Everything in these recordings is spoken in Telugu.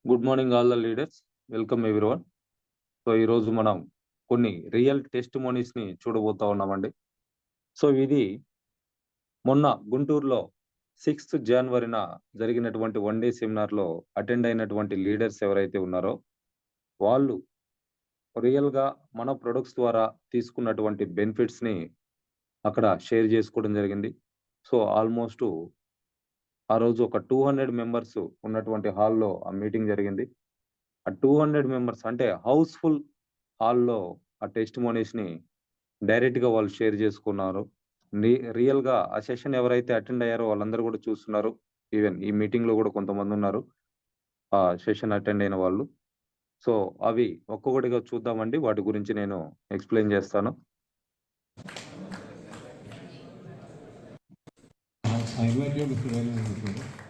Good morning all the leaders. Welcome everyone. So ఈరోజు మనం కొన్ని రియల్ టెస్టిమోనీస్ని చూడబోతా ఉన్నామండి. సో ఇది మొన్న గుంటూరులో 6th జనవరిన జరిగినటువంటి వన్ డే సెమినార్లో అటెండ్ అయినటువంటి లీడర్స్ ఎవరైతే ఉన్నారో వాళ్ళు రియల్గా మన ప్రొడక్ట్స్ ద్వారా తీసుకున్నటువంటి బెనిఫిట్స్ని అక్కడ షేర్ చేసుకోవడం జరిగింది. సో ఆల్మోస్ట్ ఆ రోజు ఒక 200 మెంబర్స్ ఉన్నటువంటి హాల్లో ఆ మీటింగ్ జరిగింది. ఆ 200 మెంబర్స్ అంటే హౌస్‌ఫుల్ హాల్‌లో ఆ టెస్టిమోనీస్‌ని డైరెక్ట్‌గా వాళ్ళు షేర్ చేసుకున్నారు. రియల్‌గా ఆ సెషన్ ఎవరైతే అటెండ్ అయ్యారో వాళ్ళందరూ కూడా చూస్తున్నారు. ఈవెన్ ఈ మీటింగ్‌లో కూడా కొంతమందున్నారు. ఆ సెషన్ అటెండ్ అయిన వాళ్ళు. సో అవి ఒక్కొక్కటిగా చూద్దామండి. వాటి గురించి నేను ఎక్స్‌ప్లెయిన్ చేస్తాను. I invite you, Mr. Velu.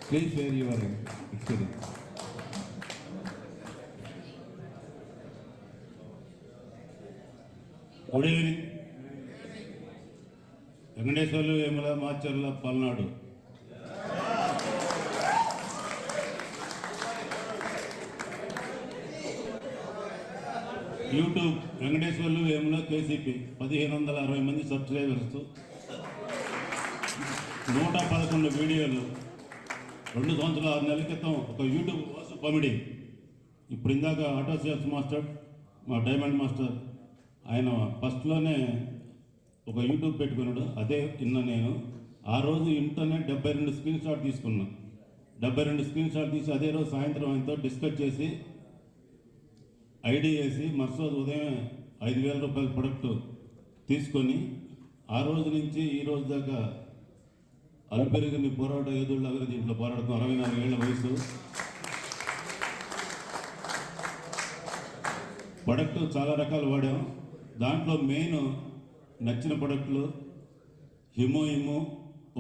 Please share your experience. Good evening. Venkateswarlu Vemula Macherla Palnadu. YouTube Venkateswarlu Vemula KCP 1560 మంది సబ్స్క్రైబర్స్, 111 వీడియోలు, 2 సంవత్సరాల 6 నెలల క్రితం ఒక యూట్యూబ్ వాసు కామెడీ. ఇప్పుడు ఇందాక ఆటో సేల్స్ మాస్టర్ మా డైమండ్ మాస్టర్ ఆయన ఫస్ట్లోనే ఒక యూట్యూబ్ పెట్టుకున్నాడు. అదే విన్నా నేను. ఆ రోజు ఇంటర్నెట్ 72 స్క్రీన్ షాట్ తీసుకున్నాను. 72 స్క్రీన్ షాట్ తీసి అదే రోజు సాయంత్రం ఆయనతో డిస్కస్ చేసి ఐడి వేసి మరుసటి ఉదయం 5,000 రూపాయల ప్రొడక్ట్ తీసుకొని ఆ రోజు నుంచి ఈ రోజు దాకా అల్పెరిగిని పోరాట ఎదుళ్ళగా దీంట్లో పోరాడుతాం. 64 ఏళ్ల వయసు. ప్రొడక్ట్ చాలా రకాలు వాడాం. దాంట్లో మెయిన్ నచ్చిన ప్రొడక్ట్లు హిమో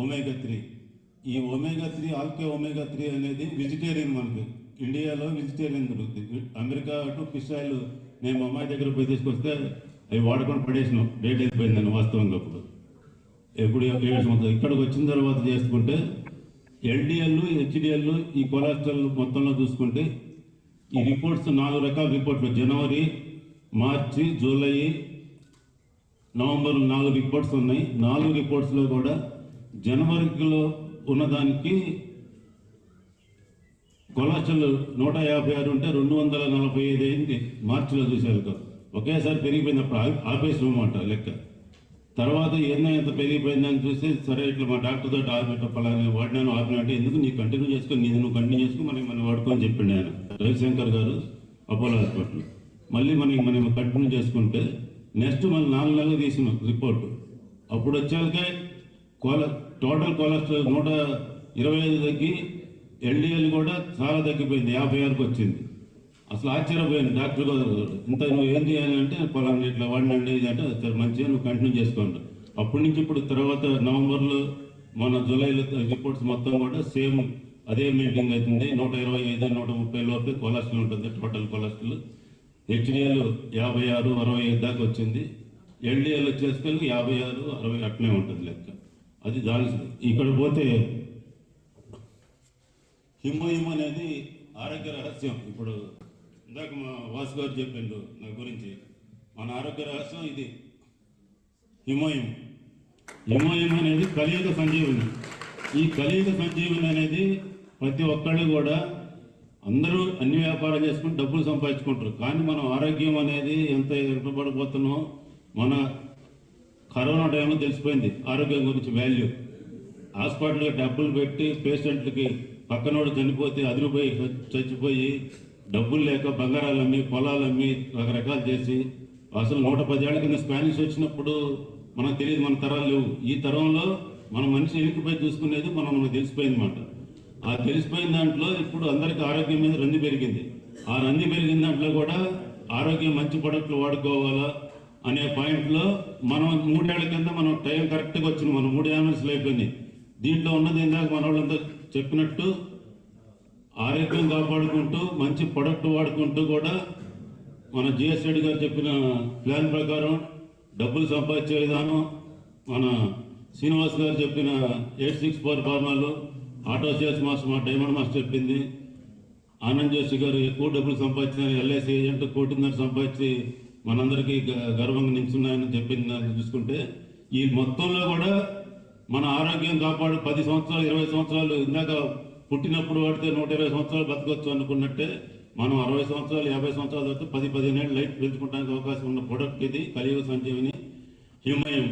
ఒమేగా 3. ఈ ఒమేగా 3 ఆల్కే ఒమేగా 3 అనేది వెజిటేరియన్. మనకి ఇండియాలో వెజిటేరియన్ దొరుకుతుంది. అమెరికా అటు ఫిష్ ఆయిల్ నేను మా అమ్మాయి దగ్గర పోయి తీసుకొస్తే అవి వాడుకొని పడేసినాం. డేట్ అయిపోయిందని వాస్తవంగా ఎప్పుడు 7 సంవత్సరాలు. ఇక్కడికి వచ్చిన తర్వాత చేసుకుంటే ఎల్డిఎల్ హెచ్డిఎల్ ఈ కొలెస్ట్రాల్ మొత్తంలో చూసుకుంటే ఈ రిపోర్ట్స్ 4 రకాల రిపోర్ట్లు జనవరి, మార్చి, జూలై, నవంబర్ 4 రిపోర్ట్స్ ఉన్నాయి. 4 రిపోర్ట్స్లో కూడా జనవరిలో ఉన్నదానికి కొలెస్ట్రాల్ 156 ఉంటే 245 అయింది. మార్చిలో చూసేవాళ్ళతో ఒకేసారి పెరిగిపోయినప్పుడు ఆపేసినమాట లెక్క. తర్వాత ఎంత పెరిగిపోయిందని చూసి సరే ఇట్లా మా డాక్టర్తో ఆర్మేట పలాని వాడినాను ఆపినట్టు ఎందుకు నీ కంటిన్యూ చేసుకొని నువ్వు కంటిన్యూ చేసుకుని మనం వాడుకొని చెప్పిండు ఆయన రవిశంకర్ గారు అపోలో హాస్పిటల్. మళ్ళీ మనం కంటిన్యూ చేసుకుంటే నెక్స్ట్ మళ్ళీ 4 నెలలు తీసిన రిపోర్టు. అప్పుడు వచ్చాకే టోటల్ కొలెస్ట్రాల్ 125 తగ్గి ఎల్డిఎల్ కూడా చాలా తగ్గిపోయింది, 56కి వచ్చింది. అసలు ఆశ్చర్యపోయింది డాక్టర్ గారు. ఇంత నువ్వు ఏం చేయాలి అంటే పొలాన్ని ఇట్లా వాడినండి అంటే సరే మంచిగా నువ్వు కంటిన్యూ చేసుకోండి. అప్పటి నుంచి ఇప్పుడు తర్వాత నవంబర్లో మన జూలైలో రిపోర్ట్స్ మొత్తం కూడా సేమ్ అదే మెయింటైన్ అవుతుంది. 125, 130 లోపే కొలెస్ట్రాల్ ఉంటుంది టోటల్ కొలెస్ట్రాల్. హెచ్డిఎల్ 56, 65 దాకా వచ్చింది. ఎల్డిఎల్ వచ్చేసుకొని 56, 60 అట్లనే ఉంటుంది లెక్క. అది దాని ఇక్కడ పోతే హిమో అనేది ఆరోగ్య రహస్యం. ఇప్పుడు ఇందాక మా వాసు గారు చెప్పిండు నా గురించి. మన ఆరోగ్య రహస్యం ఇది హిమోయిమ్. హిమోయిమ్ అనేది కలియుగ సంజీవని. ఈ కలియుగ సంజీవని అనేది ప్రతి ఒక్కళ్ళు కూడా అందరూ అన్ని వ్యాపారం చేసుకుని డబ్బులు సంపాదించుకుంటారు. కానీ మనం ఆరోగ్యం అనేది ఎంత వెనుకబడిపోతున్నామో మన కరోనా టైంలో తెలిసిపోయింది ఆరోగ్యం గురించి వాల్యూ. హాస్పిటల్కి డబ్బులు పెట్టి పేషెంట్లకి పక్కనోడు చనిపోతే అదిరిపోయి చచ్చిపోయి డబ్బులు లేక బంగారాలు అమ్మి పొలాలు అమ్మి రకరకాలు చేసి అసలు 110 ఏళ్ల కింద స్పానిష్ వచ్చినప్పుడు మనకు తెలియదు, మన తరాలు లేవు. ఈ తరంలో మన మనిషి ఎన్నికపై చూసుకునేది మనకు తెలిసిపోయింది అన్నమాట. ఆ తెలిసిపోయిన దాంట్లో ఇప్పుడు అందరికీ ఆరోగ్యం మీద రంది పెరిగింది. ఆ రంది పెరిగిన దాంట్లో కూడా ఆరోగ్యం మంచి ప్రొడక్ట్లు వాడుకోవాలా అనే పాయింట్లో మనం 3 ఏళ్ల కింద మనం టైం కరెక్ట్గా వచ్చింది. మనం 3 యానివర్సరీలు అయిపోయింది. దీంట్లో ఉన్నది ఇందాక మన వాళ్ళంతా చెప్పినట్టు ఆరోగ్యం కాపాడుకుంటూ మంచి ప్రొడక్ట్ వాడుకుంటూ కూడా మన జిఎస్ రెడ్డి గారు చెప్పిన ప్లాన్ ప్రకారం డబ్బులు సంపాదించే విధానం, మన శ్రీనివాస్ గారు చెప్పిన 864 ఫార్మాలు, ఆటో సేల్స్ మాస్టర్ మా డైమండ్ మాస్టర్ చెప్పింది, ఆనంద్ జోషి గారు ఎక్కువ డబ్బులు సంపాదించిన ఎల్ఐసి ఏజెంట్ 1,5,00,00,000 సంపాదించి మనందరికీ గర్వంగా నిల్చున్నాయని చెప్పింది దాన్ని చూసుకుంటే ఈ మొత్తంలో కూడా మన ఆరోగ్యం కాపాడు 10 సంవత్సరాలు 20 సంవత్సరాలు ఇందాక పుట్టినప్పుడు వాడితే 120 సంవత్సరాలు బతకొచ్చు అనుకున్నట్టే మనం 60 సంవత్సరాలు 50 సంవత్సరాల వరకు 10-15 ఏళ్ళు లైఫ్ పెంచుకోవడానికి అవకాశం ఉన్న ప్రొడక్ట్ ఇది కలియుగ సంజీవిని హ్యూమయం.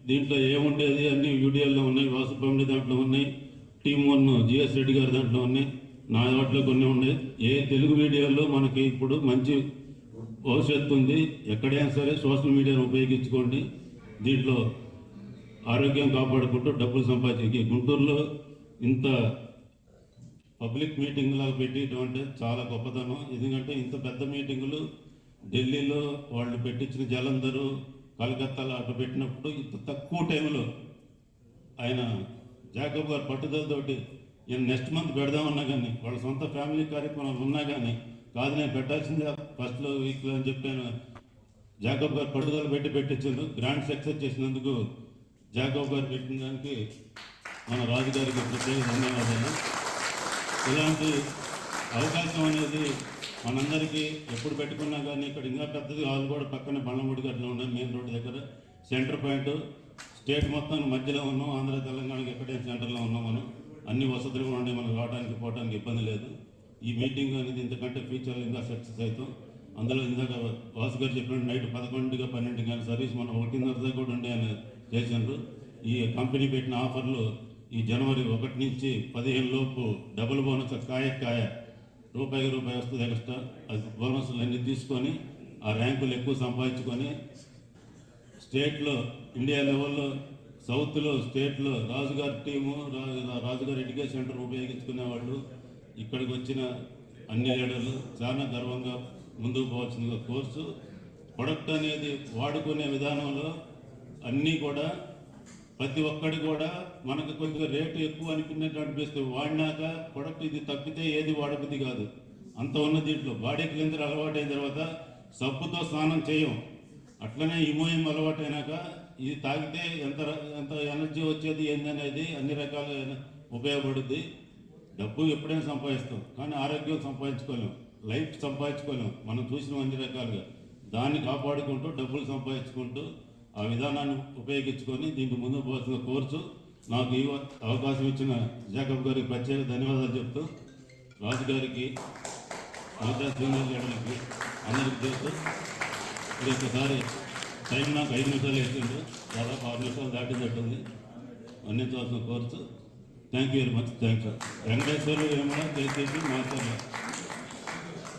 దీంట్లో ఏముండేది అన్ని వీడియోల్లో ఉన్నాయి, వాసుపండి దాంట్లో ఉన్నాయి, టీమ్ 1 జిఎస్ రెడ్డి గారి దాంట్లో ఉన్నాయి, నా వాటిలో కొన్ని ఉన్నాయి. ఏ తెలుగు వీడియోల్లో మనకి ఇప్పుడు మంచి భవిష్యత్తు ఉంది. ఎక్కడైనా సరే సోషల్ మీడియాను ఉపయోగించుకోండి. దీంట్లో ఆరోగ్యం కాపాడుకుంటూ డబ్బులు సంపాదించి గుంటూరులో ఇంత పబ్లిక్ మీటింగ్ లాగా పెట్టడం అంటే చాలా గొప్పతనం. ఎందుకంటే ఇంత పెద్ద మీటింగులు ఢిల్లీలో వాళ్ళు పెట్టించిన జలంధరు, కలకత్తాలో అటు పెట్టినప్పుడు ఇంత తక్కువ టైంలో ఆయన జాకబ్ గారు పట్టుదలతోటి నేను నెక్స్ట్ మంత్ పెడదామన్నా కానీ వాళ్ళ సొంత ఫ్యామిలీ కార్యక్రమాలు ఉన్నా కానీ కాదు నేను పెట్టాల్సిందే ఫస్ట్లో వీక్లో అని చెప్పాను. జాకబ్ గారు పట్టుదల పెట్టించారు. గ్రాండ్ సక్సెస్ చేసినందుకు జాకబ్ గారు పెట్టిన దానికి మన రాజుగారికి ప్రత్యేక ధన్యవాదాలు. ఇలాంటి అవకాశం అనేది మనందరికీ ఎప్పుడు పెట్టుకున్నా కానీ ఇక్కడ ఇంకా పెద్దది హాల్ కూడా పక్కన బండ్లమూడి గడ్డలో ఉన్నాయి, మెయిన్ రోడ్డు దగ్గర సెంటర్ పాయింట్. స్టేట్ మొత్తానికి మధ్యలో ఉన్నాం, ఆంధ్ర తెలంగాణకి ఎక్కడే సెంటర్లో ఉన్నాం. మనం అన్ని వసతులు కూడా ఉండే మనకు రావడానికి పోవడానికి ఇబ్బంది లేదు. ఈ మీటింగ్ అనేది ఇంతకంటే ఫ్యూచర్లో ఇంకా సక్సెస్ అవుతాం. అందులో ఇందాక వాసు గారు చెప్పినట్టు నైట్ 11-12 కానీ సర్వీస్ మనం 1:30 దాకా కూడా ఉండే అని చేసినారు. ఈ కంపెనీ పెట్టిన ఆఫర్లు ఈ జనవరి 1 నుంచి 15 లోపు డబుల్ బోనస్ కాయ రూపాయి వస్తుంది ఎక్స్ట్రా. అది బోనస్లు అన్నీ తీసుకొని ఆ ర్యాంకులు ఎక్కువ సంపాదించుకొని స్టేట్లో ఇండియా లెవెల్లో సౌత్లో స్టేట్లో రాజుగారి టీము రాజుగారి ఎడ్యుకేషన్ సెంటర్ ఉపయోగించుకునేవాళ్ళు. ఇక్కడికి వచ్చిన అన్ని లీడర్లు చాలా గర్వంగా ముందుకు పోవాల్సిన కోర్సు. ప్రొడక్ట్ అనేది వాడుకునే విధానంలో అన్నీ కూడా ప్రతి ఒక్కటి కూడా మనకు కొద్దిగా రేటు ఎక్కువ అనిపించినట్టు అనిపిస్తుంది. వాడినాక ప్రొడక్ట్ ఇది తప్పితే ఏది వాడబుద్ధి కాదు, అంత ఉన్న దీంట్లో. బాడీ క్లీన్జర్ అలవాటు అయిన తర్వాత సబ్బుతో స్నానం చేయం. అట్లనే ఇమోయం అలవాటు అయినాక ఇది తాగితే ఎంత ఎనర్జీ వచ్చేది ఏందనేది అన్ని రకాల ఉపయోగపడుద్ది. డబ్బు ఎప్పుడైనా సంపాదిస్తాం కానీ ఆరోగ్యం సంపాదించుకోలేం, లైఫ్ సంపాదించుకోలేం. మనం చూసిన అన్ని రకాలుగా దాన్ని కాపాడుకుంటూ డబ్బులు సంపాదించుకుంటూ ఆ విధానాన్ని ఉపయోగించుకొని దీనికి ముందు పోతున్న కోర్సు. నాకు ఈ అవకాశం ఇచ్చిన జాకబ్ గారికి ప్రత్యేక ధన్యవాదాలు చెప్తూ రాజు గారికి మిగతా సీనియర్ లీడర్లకి అందరికీ చేస్తూ ఇది ఒకసారి టైం నాకు 5 నిమిషాలు వేసిండు, దాదాపు 6 నిమిషాలు దాటినట్టుంది అందించవలసిన course. Thank you very much. Thanks sir. Venkateswarlu ఏమన్నా దయచేసి మాట్లాడారు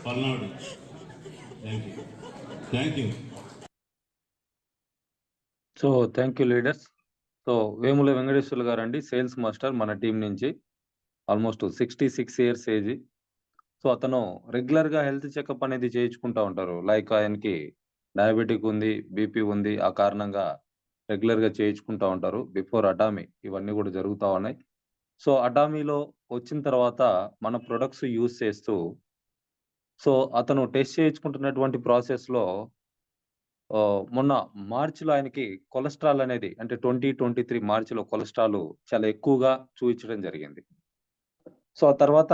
Palnadu. Thank you. So thank you leaders. So Vemula Venkateswarlu garu అండి, సేల్స్ మాస్టర్ మన టీం నుంచి. Almost 66 years age. సో అతను రెగ్యులర్గా హెల్త్ చెకప్ అనేది చేయించుకుంటూ ఉంటారు. లైక్ ఆయనకి డయాబెటిక్ ఉంది, బీపీ ఉంది, ఆ కారణంగా రెగ్యులర్గా చేయించుకుంటూ ఉంటారు. బిఫోర్ అటామీ ఇవన్నీ కూడా జరుగుతూ ఉన్నాయి. సో అటామీలో వచ్చిన తర్వాత మన ప్రొడక్ట్స్ యూజ్ చేస్తూ సో అతను టెస్ట్ చేయించుకుంటున్నటువంటి ప్రాసెస్లో మొన్న మార్చిలో ఆయనకి కొలెస్ట్రాల్ అనేది అంటే 2023 మార్చిలో కొలెస్ట్రాల్ చాలా ఎక్కువగా చూపించడం జరిగింది. సో ఆ తర్వాత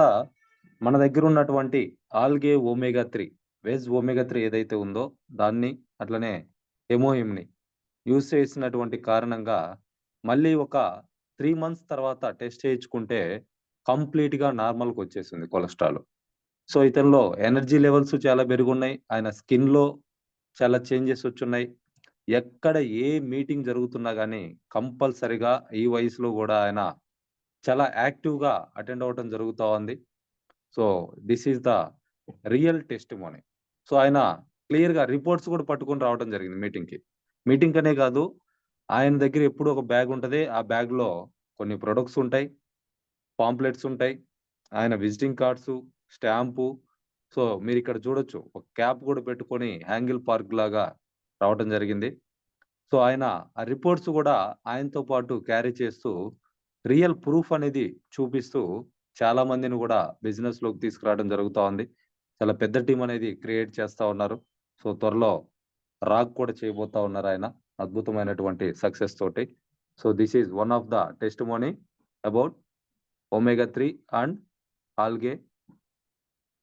మన దగ్గర ఉన్నటువంటి ఆల్గే ఒమేగా 3 వెజ్ ఒమేగా 3 ఏదైతే ఉందో దాన్ని అట్లనే ఎమోయిమ్ని యూజ్ చేసినటువంటి కారణంగా మళ్ళీ ఒక 3 months తర్వాత టెస్ట్ చేయించుకుంటే కంప్లీట్గా నార్మల్కి వచ్చేసింది కొలెస్ట్రాల్. సో ఇతనిలో ఎనర్జీ లెవెల్స్ చాలా పెరుగున్నాయి, ఆయన స్కిన్లో చాలా చేంజెస్ వచ్చున్నాయి. ఎక్కడ ఏ మీటింగ్ జరుగుతున్నా కానీ కంపల్సరిగా ఈ వయసులో కూడా ఆయన చాలా యాక్టివ్గా అటెండ్ అవ్వటం జరుగుతూ ఉంది. So this is the real testimony. So ఆయన క్లియర్గా రిపోర్ట్స్ కూడా పట్టుకొని రావడం జరిగింది మీటింగ్కి. మీటింగ్ అనే కాదు, ఆయన దగ్గర ఎప్పుడు ఒక బ్యాగ్ ఉంటుంది, ఆ బ్యాగ్లో కొన్ని ప్రొడక్ట్స్ ఉంటాయి, పాంప్లెట్స్ ఉంటాయి, ఆయన విజిటింగ్ కార్డ్స్, స్టాంపు. సో మీరు ఇక్కడ చూడొచ్చు, ఒక క్యాప్ కూడా పెట్టుకొని హ్యాంగిల్ పార్క్ లాగా రావడం జరిగింది. సో ఆయన ఆ రిపోర్ట్స్ కూడా ఆయనతో పాటు క్యారీ చేస్తూ రియల్ ప్రూఫ్ అనేది చూపిస్తూ చాలా మందిని కూడా బిజినెస్లోకి తీసుకురావడం జరుగుతూ ఉంది. చాలా పెద్ద టీం అనేది క్రియేట్ చేస్తూ ఉన్నారు. సో త్వరలో రాక్ కూడా చేయబోతా ఉన్నారు ఆయన అద్భుతమైనటువంటి సక్సెస్ తోటి. So this is one of the testimony about omega 3 and algae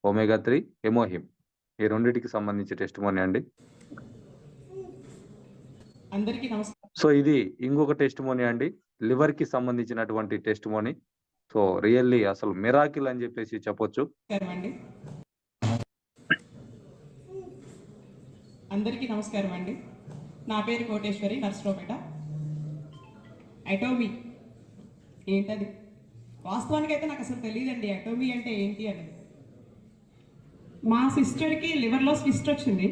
omega 3 హెమోహిమ్ ఈ రెండింటికి సంబంధించి టెస్టిమోనీ అండి. అందరికీ నమస్కారం సో ఇది ఇంకొక టెస్టిమోనీ అండి, లివర్ కి సంబంధించినటువంటి టెస్టిమోనీ. సో రియల్లీ అసలు మిరాకిల్ అని చెప్పేసి చెప్పొచ్చు. అండి. అందరికీ నమస్కారం అండి. నా పేరు కోటేశ్వరి, నర్సరావుపేట. అటోమీ ఏంటది? వాస్తవానికి అయితే నాకు అసలు తెలియదండి అటోమీ అంటే ఏంటి అని. మా సిస్టర్కి లివర్లో స్విస్ట్ వచ్చింది.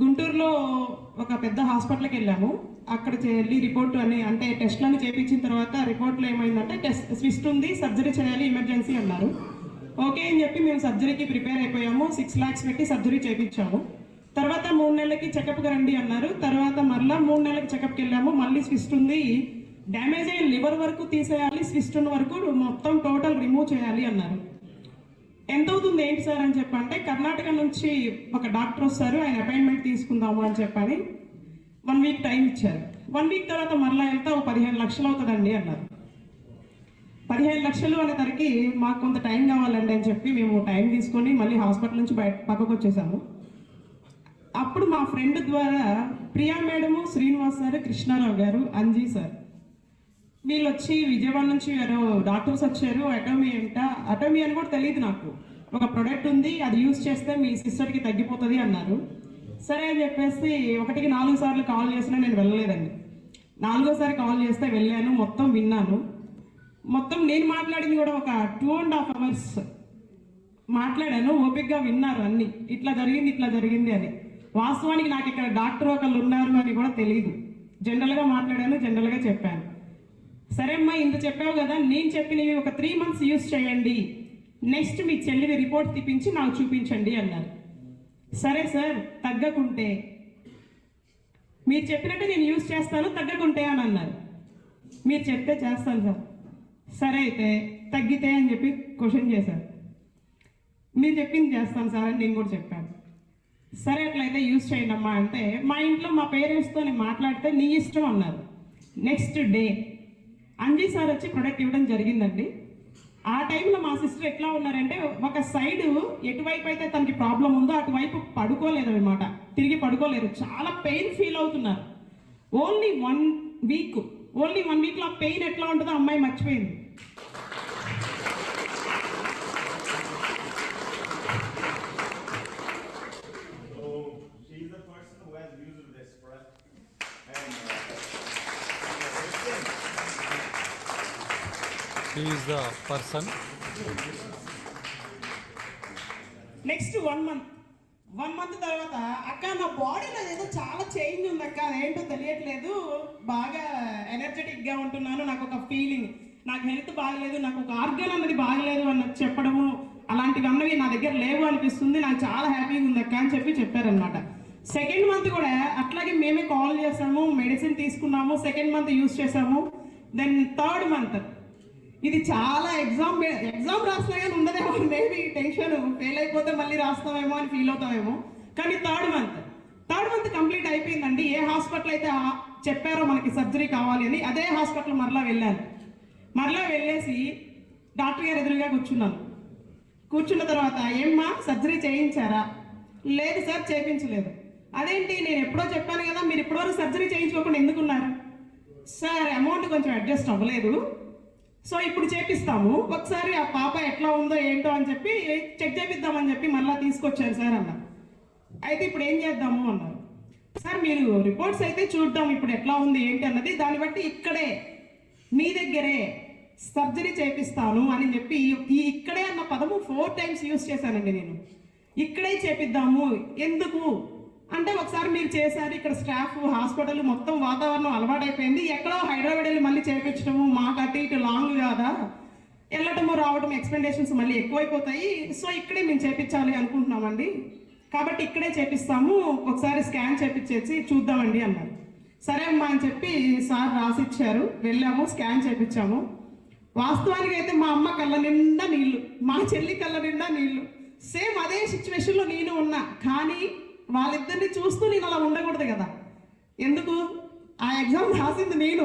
గుంటూరులో ఒక పెద్ద హాస్పిటల్కి వెళ్ళాము. అక్కడ వెళ్ళి రిపోర్ట్ అంటే టెస్ట్లను చేయించిన తర్వాత రిపోర్ట్లో ఏమైందంటే స్విస్ట్ ఉంది, సర్జరీ చేయాలి, ఎమర్జెన్సీ అన్నారు. ఓకే అని చెప్పి మేము సర్జరీకి ప్రిపేర్ అయిపోయాము. 6 lakhs పెట్టి సర్జరీ చేయించాము. తర్వాత 3 నెలలకి చెకప్కి రండి అన్నారు. తర్వాత మళ్ళీ 3 నెలలకి చెకప్కి వెళ్ళాము. మళ్ళీ స్విస్ట్ ఉంది, డ్యామేజ్ అయిన లివర్ వరకు తీసేయాలి, స్విస్ట్ ఉన్న వరకు మొత్తం టోటల్ రిమూవ్ చేయాలి అన్నారు. ఎంత అవుతుంది ఏంటి సార్ అని చెప్పంటే, కర్ణాటక నుంచి ఒక డాక్టర్ వస్తారు, ఆయన అపాయింట్మెంట్ తీసుకుందాము అని చెప్పని 1 week టైం ఇచ్చారు. 1 week తర్వాత మరలా వెళ్తే 15 లక్షలు అవుతుందండి అన్నారు. 15 లక్షలు అనేసరికి మాకు కొంత టైం కావాలండి అని చెప్పి మేము టైం తీసుకొని మళ్ళీ హాస్పిటల్ నుంచి పక్కకు వచ్చేసాము. అప్పుడు మా ఫ్రెండ్ ద్వారా ప్రియా మేడము, శ్రీనివాస్ సార్, కృష్ణారావు గారు, అంజీ సార్ వీళ్ళు వచ్చి విజయవాడ నుంచి డాక్టర్స్ వచ్చారు. అటోమీ అని కూడా తెలియదు నాకు. ఒక ప్రొడక్ట్ ఉంది, అది యూజ్ చేస్తే మీ సిస్టర్కి తగ్గిపోతుంది అన్నారు. సరే అని చెప్పేసి 1కి 4 సార్లు కాల్ చేసినా నేను వెళ్ళలేదండి. 4వ సారి కాల్ చేస్తే వెళ్ళాను, మొత్తం విన్నాను. మొత్తం నేను మాట్లాడింది కూడా ఒక 2.5 hours మాట్లాడాను. ఓపికగా విన్నారు అన్ని, ఇట్లా జరిగింది అని. వాస్తవానికి నాకు ఇక్కడ డాక్టర్ ఒకళ్ళు ఉన్నారు అని కూడా తెలియదు. జనరల్గా మాట్లాడాను, జనరల్గా చెప్పాను. సరే అమ్మా, ఇంత చెప్పావు కదా, నేను చెప్పినవి ఒక 3 months యూస్ చేయండి, నెక్స్ట్ మీ చెల్లిని రిపోర్ట్ తీపించి నాకు చూపించండి అన్నారు. సరే సార్, తగ్గకుంటే మీరు చెప్పినట్టు నేను యూస్ చేస్తాను, తగ్గకుంటే అని అన్నారు. మీరు చెప్తే చేస్తాను సార్. సరే అయితే తగ్గితే అని చెప్పి క్వశ్చన్ చేశారు. మీరు చెప్పింది చేస్తాను సార్ అని నేను కూడా చెప్పాను. సరే అట్లయితే యూజ్ చేయండి అమ్మా అంటే, మా ఇంట్లో మా పేరెంట్స్తో నేను మాట్లాడితే నీ ఇష్టం అన్నారు. నెక్స్ట్ డే అంజీ సార్ వచ్చి ప్రొడక్ట్ ఇవ్వడం జరిగిందండి. ఆ టైంలో మా సిస్టర్ ఎట్లా ఉన్నారంటే, ఒక సైడ్ ఎటువైపు అయితే తనకి ప్రాబ్లం ఉందో అటువైపు పడుకోలేదు అనమాట, తిరిగి పడుకోలేరు. చాలా పెయిన్ ఫీల్ అవుతున్నారు. ఓన్లీ 1 వీక్లో ఆ పెయిన్ ఎట్లా ఉంటుందో అమ్మాయి మర్చిపోయింది. He is the person. Next 1 month తర్వాత, అక్క నా బాడీలో ఏదో చాలా చేంజ్ ఉంది అక్క, అదేంటో తెలియట్లేదు, బాగా ఎనర్జెటిక్గా ఉంటున్నాను, నాకు ఒక ఫీలింగ్, నాకు హెల్త్ బాగలేదు, నాకు ఒక ఆర్గన్ అన్నది బాగలేదు అన్నది చెప్పడము, అలాంటివి అన్నవి నా దగ్గర లేవు అనిపిస్తుంది, నాకు చాలా హ్యాపీగా ఉంది అక్క అని చెప్పారనమాట. 2nd month కూడా అట్లాగే మేమే కాల్ చేసాము, మెడిసిన్ తీసుకున్నాము, 2nd month యూజ్ చేసాము. దెన్ 3rd month ఇది చాలా ఎగ్జామ్ రాసినా కానీ ఉండదేమో, మేబీ టెన్షన్, ఫెయిల్ అయిపోతే మళ్ళీ రాస్తామేమో అని ఫీల్ అవుతామేమో. కానీ 3rd month కంప్లీట్ అయిపోయిందండి. ఏ హాస్పిటల్ అయితే చెప్పారో మనకి సర్జరీ కావాలి అని, అదే హాస్పిటల్ మరలా వెళ్ళేసి డాక్టర్ గారు ఎదురుగా కూర్చున్న తర్వాత, ఏమ్మా సర్జరీ చేయించారా? లేదు సార్, చేయించలేదు. అదేంటి, నేను ఎప్పుడో చెప్పాను కదా, మీరు ఇప్పటివరకు సర్జరీ చేయించుకోకుండా ఎందుకున్నారు? సార్ అమౌంట్ కొంచెం అడ్జస్ట్ అవ్వలేదు, సో ఇప్పుడు చేపిస్తాము, ఒకసారి ఆ పాప ఎట్లా ఉందో ఏంటో అని చెప్పి చెక్ చేపిద్దామని చెప్పి మళ్ళీ తీసుకొచ్చారు సార్ అన్నారు. అయితే ఇప్పుడు ఏం చేద్దాము అన్నారు. సార్ మీరు రిపోర్ట్స్ అయితే చూద్దాం, ఇప్పుడు ఎట్లా ఉంది ఏంటి అన్నది, దాన్ని బట్టి ఇక్కడే మీ దగ్గరే సర్జరీ చేపిస్తాను అని చెప్పి, ఈ ఇక్కడే అన్న పదము 4 times యూజ్ చేశానండి నేను. ఇక్కడే చేపిద్దాము, ఎందుకు అంటే, ఒకసారి మీరు చేశారు, ఇక్కడ స్టాఫ్, హాస్పిటల్ మొత్తం వాతావరణం అలవాటైపోయింది, ఎక్కడో హైదరాబాద్ వెళ్ళి మళ్ళీ చేయించడము, మాకు అటు ఇటు లాంగ్ కాదా, వెళ్ళటము రావడం ఎక్స్పెండేషన్స్ మళ్ళీ ఎక్కువైపోతాయి, సో ఇక్కడే మేము చేయించాలి అనుకుంటున్నామండి, కాబట్టి ఇక్కడే చేపిస్తాము, ఒకసారి స్కాన్ చేయించేసి చూద్దామండి అన్నారు. సరే అమ్మా అని చెప్పి సార్ రాసిచ్చారు, వెళ్ళాము, స్కాన్ చేయించాము. వాస్తవానికి అయితే మా అమ్మ కళ్ళ నిండా నీళ్ళు, మా చెల్లి కళ్ళ నిండా నీళ్ళు, సేమ్ అదే సిచ్యువేషన్లో నేను ఉన్నా. కానీ వాళ్ళిద్దరిని చూస్తూ నేను అలా ఉండకూడదు కదా, ఎందుకు, ఆ ఎగ్జామ్ రాసింది నేను,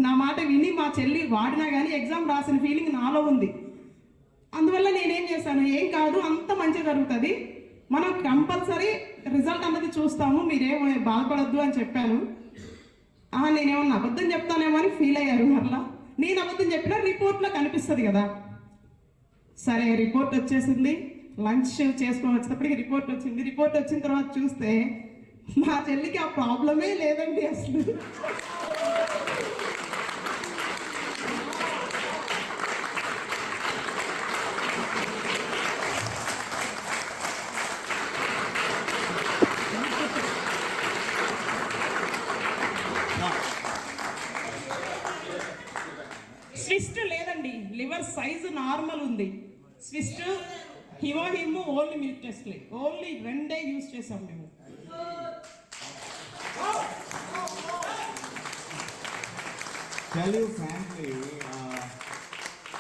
నా మాట విని మా చెల్లి వాడినా కానీ ఎగ్జామ్ రాసిన ఫీలింగ్ నాలో ఉంది. అందువల్ల నేనేం చేశాను, ఏం కాదు అంత మంచి జరుగుతుంది, మనం కంపల్సరీ రిజల్ట్ అన్నది చూస్తాము, మీరేమో బాధపడద్దు అని చెప్పాను. నేనేమన్నా అబద్ధం చెప్తానేమో అని ఫీల్ అయ్యారు. మరలా నేను అబద్ధం చెప్పినా రిపోర్ట్లో కనిపిస్తుంది కదా. సరే రిపోర్ట్ వచ్చేసింది, లంచ్ చేసుకొని వచ్చేటప్పటికి రిపోర్ట్ వచ్చింది. రిపోర్ట్ వచ్చిన తర్వాత చూస్తే మా చెల్లికి ఆ ప్రాబ్లమే లేదండి అసలు. స్విస్ట్ లేదండి, లివర్ సైజు నార్మల్ ఉంది. స్విస్ట్ HemoHIM only milk టెస్ట్లే, only 2 use చేసాం మేము. Tell you frankly,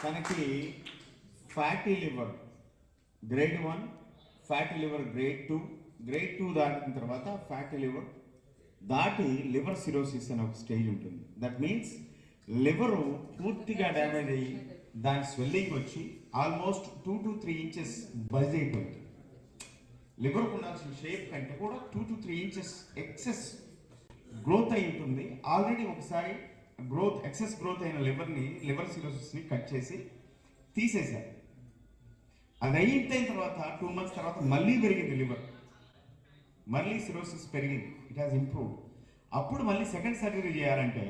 తనకి fatty liver grade 1, fatty liver grade 2, grade 2 దాటిన తర్వాత ఫ్యాటీ లివర్ దాటి లివర్ సిరోసిస్ అనే ఒక స్టేజ్ ఉంటుంది. దట్ మీన్స్ లివరు పూర్తిగా డ్యామేజ్ అయ్యి దాని స్వెల్లింగ్ వచ్చి ఆల్మోస్ట్ 2 to 3 ఇంచెస్ బజ్ అయిపోయింది. లివర్కు ఉండాల్సిన షేప్ కంటే కూడా 2 to 3 ఇంచెస్ ఎక్సెస్ గ్రోత్ అయి ఉంటుంది. ఆల్రెడీ ఒకసారి ఎక్సెస్ గ్రోత్ అయిన లివర్ సిరోసిస్ని కట్ చేసి తీసేశారు. అది అయిన తర్వాత 2 months తర్వాత మళ్ళీ పెరిగింది లివర్, మళ్ళీ సిరోసిస్ పెరిగింది, ఇట్ హాజ్ ఇంప్రూవ్డ్. అప్పుడు మళ్ళీ సెకండ్ సర్జరీ చేయాలంటే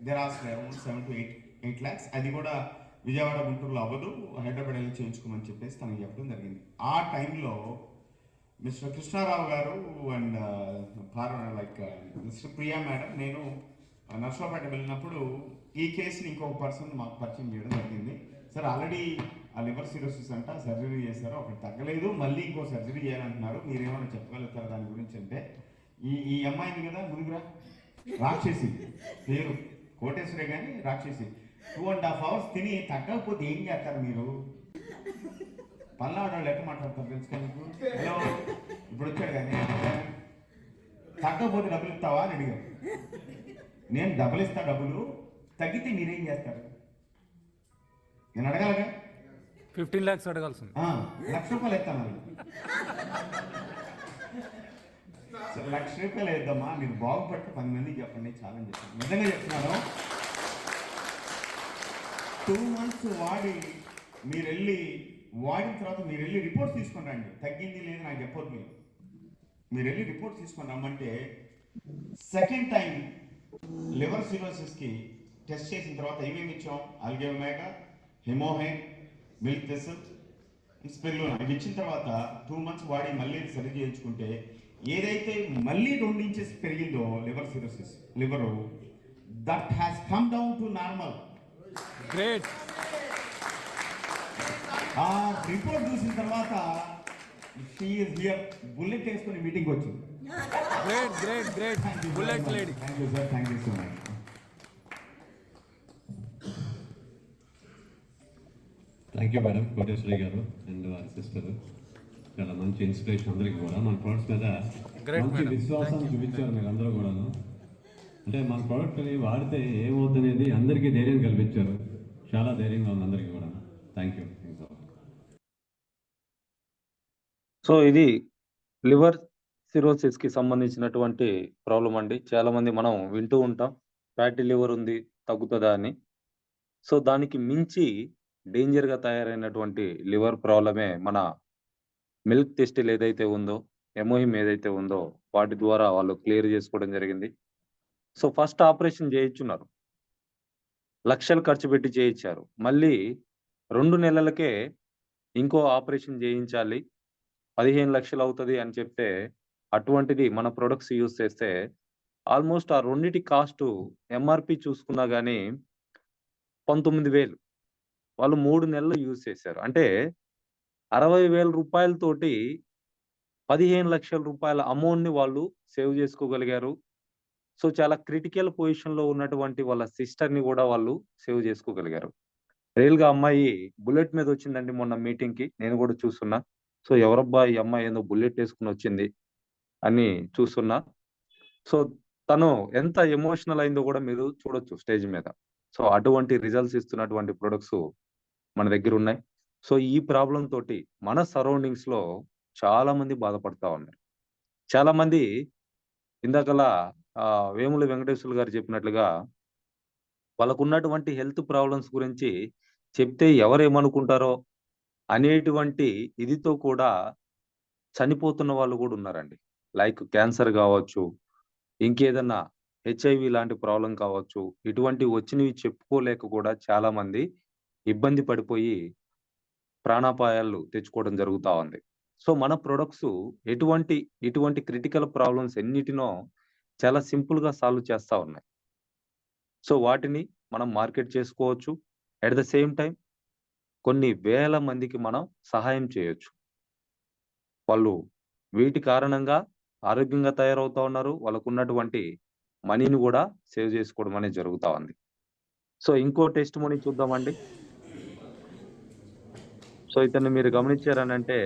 there are around 7 to 8 lakhs. అది కూడా విజయవాడ గుంటూరులో అవ్వదు, హైదరాబాద్ వెళ్ళి చేయించుకోమని చెప్పేసి తనకు చెప్పడం జరిగింది. ఆ టైంలో మిస్టర్ కృష్ణారావు గారు అండ్ మిస్టర్ ప్రియా మేడం, నేను నర్సరావుపేట వెళ్ళినప్పుడు ఈ కేసుని ఇంకొక పర్సన్ మాకు పరిచయం చేయడం జరిగింది. సార్ ఆల్రెడీ ఆ లివర్ సిరోసిస్ అంట సర్జరీ చేశారు, ఒకటి తగ్గలేదు, మళ్ళీ ఇంకో సర్జరీ చేయాలంటున్నారు, మీరేమైనా చెప్పగలుగుతారు దాని గురించి అంటే, ఈ అమ్మాయిని కదా ముందుగా రాక్షసి పేరు కోటేశ్వరే కానీ రాక్షసి 2.5 hours తిని తగ్గకపోతే ఏం చేస్తారు మీరు? పల్నాడు వాళ్ళు ఎట్లా మాట్లాడతారు తెలుసుకొని మీకు? హలో ఇప్పుడు వచ్చాడు కానీ తగ్గకపోతే డబ్బులు ఇస్తావా అని అడిగారు. నేను డబ్బులు ఇస్తా, డబ్బులు తగ్గితే మీరేం చేస్తారు నేను అడగాలగా. 15 lakhs అడగాల్సింది. 1,00,000 రూపాయలు ఇస్తాను. సరే 1,00,000 రూపాయలు వేద్దామా, మీరు బాగుపడితే 10 మందికి చెప్పండి చాలని చెప్పండి. నిజంగా చెప్తున్నాను. 2 months వాడి వాడిన తర్వాత మీరు వెళ్ళి రిపోర్ట్స్ తీసుకొని రండి. తగ్గింది లేదు నాకు చెప్పొద్దు, మీరు వెళ్ళి రిపోర్ట్స్ తీసుకొని రమ్మంటే సెకండ్ టైం లివర్ సిరోసిస్కి టెస్ట్ చేసిన తర్వాత ఏమేమి ఇచ్చాం, అల్గేమేగా, హిమోహైన్, మిల్క్ టెస్ట్, స్పెర్లోనా ఇవి ఇచ్చిన తర్వాత 2 months వాడి మళ్ళీ సరి చేయించుకుంటే ఏదైతే మళ్ళీ 2 inches పెరిగిందో liver cirrhosis liver, that has come down to normal. Great. ఆ రిపోర్ట్ చూసిన తర్వాత షీ ఈస్ హియర్, బుల్లెట్ వేసుకొని మీటింగ్ వచ్చింది. Great. Bullet lady. Thank you sir, thank you so much. Thank you madam Koteswari గారు అండ్ వారి సిస్టర్. చాలా మంచి ఇన్స్పిరేషన్ అందరికీ కూడా. మన ప్రోడక్ట్స్ మీద Great, మంచి madam. విశ్వాసం చూపించారు మీరు అందరూ కూడాను. అంటే మన ప్రోడక్ట్ని వాడితే ఏమవుతుందనేది అందరికీ ధైర్యం కల్పించారు. చాలా ధైర్యంగా ఉంది అందరికీ కూడా. Thank you. సో ఇది లివర్ సిరోసిస్ కి సంబంధించినటువంటి ప్రాబ్లం అండి. చాలా మంది మనం వింటూ ఉంటాం ఫ్యాటీ లివర్ ఉంది తగ్గుతుందా అని. సో దానికి మించి డేంజర్ గా తయారైనటువంటి లివర్ ప్రాబ్లమే మన మిల్క్ టెస్టిల్ ఏదైతే ఉందో, ఎమోహిమ్ ఏదైతే ఉందో వాటి ద్వారా వాళ్ళు క్లియర్ చేసుకోవడం జరిగింది. సో ఫస్ట్ ఆపరేషన్ చేయించున్నారు, లక్షలు ఖర్చు పెట్టి చేయించారు. మళ్ళీ 2 నెలలకే ఇంకో ఆపరేషన్ చేయించాలి, 15 లక్షలు అవుతుంది అని చెప్తే, అటువంటిది మన ప్రొడక్ట్స్ యూజ్ చేస్తే ఆల్మోస్ట్ ఆ రెండిటి కాస్ట్ ఎంఆర్పి చూసుకున్నా కానీ 19,000 వాళ్ళు 3 నెలలు యూజ్ చేశారు. అంటే 60,000 రూపాయలతోటి 15 లక్షల రూపాయల అమౌంట్ ని వాళ్ళు సేవ్ చేసుకోగలిగారు. సో చాలా క్రిటికల్ పొజిషన్ లో ఉన్నటువంటి వాళ్ళ సిస్టర్ ని కూడా వాళ్ళు సేవ్ చేసుకోగలిగారు. రియల్ గా అమ్మాయి బుల్లెట్ మీద వచ్చిందండి మొన్న మీటింగ్ కి, నేను కూడా చూస్తున్నా. సో ఎవరబ్బా ఈ అమ్మాయి ఏదో బుల్లెట్ వేసుకుని వచ్చింది అని చూస్తున్నా. సో తను ఎంత ఎమోషనల్ అయిందో కూడా మీరు చూడొచ్చు స్టేజ్ మీద. సో అటువంటి రిజల్ట్స్ ఇస్తున్నటువంటి ప్రొడక్ట్స్ మన దగ్గర ఉన్నాయి. సో ఈ ప్రాబ్లం తోటి మన సరౌండింగ్స్ లో చాలా మంది బాధపడతా ఉన్నారు. చాలా మంది ఇందాకలా వేముల వెంకటేశ్వర్లు గారు చెప్పినట్లుగా వాళ్ళకున్నటువంటి హెల్త్ ప్రాబ్లమ్స్ గురించి చెప్తే ఎవరేమనుకుంటారో అనేటువంటి ఇదితో కూడా చనిపోతున్న వాళ్ళు కూడా ఉన్నారండి. లైక్ క్యాన్సర్ కావచ్చు, ఇంకేదన్నా హెచ్ఐవి లాంటి ప్రాబ్లం కావచ్చు. ఇటువంటివి వచ్చినవి చెప్పుకోలేక కూడా చాలా మంది ఇబ్బంది పడిపోయి ప్రాణాపాయాలు తెచ్చుకోవడం జరుగుతా ఉంది. సో మన ప్రొడక్ట్స్ ఇటువంటి క్రిటికల్ ప్రాబ్లమ్స్ ఎన్నిటినో చాలా సింపుల్ గా సాల్వ్ చేస్తా ఉన్నాయి. సో వాటిని మనం మార్కెట్ చేసుకోవచ్చు. అట్ ద సేమ్ టైం కొన్ని వేల మందికి మనం సహాయం చేయొచ్చు. వాళ్ళు వీటి కారణంగా ఆరోగ్యంగా తయారవుతా ఉన్నారు. వాళ్ళకున్నటువంటి మనీని కూడా సేవ్ చేసుకోవడం అనేది జరుగుతా ఉంది. సో ఇంకో టెస్టిమోనీ చూద్దామండి. సో ఇతన్ని మీరు గమనించారనంటే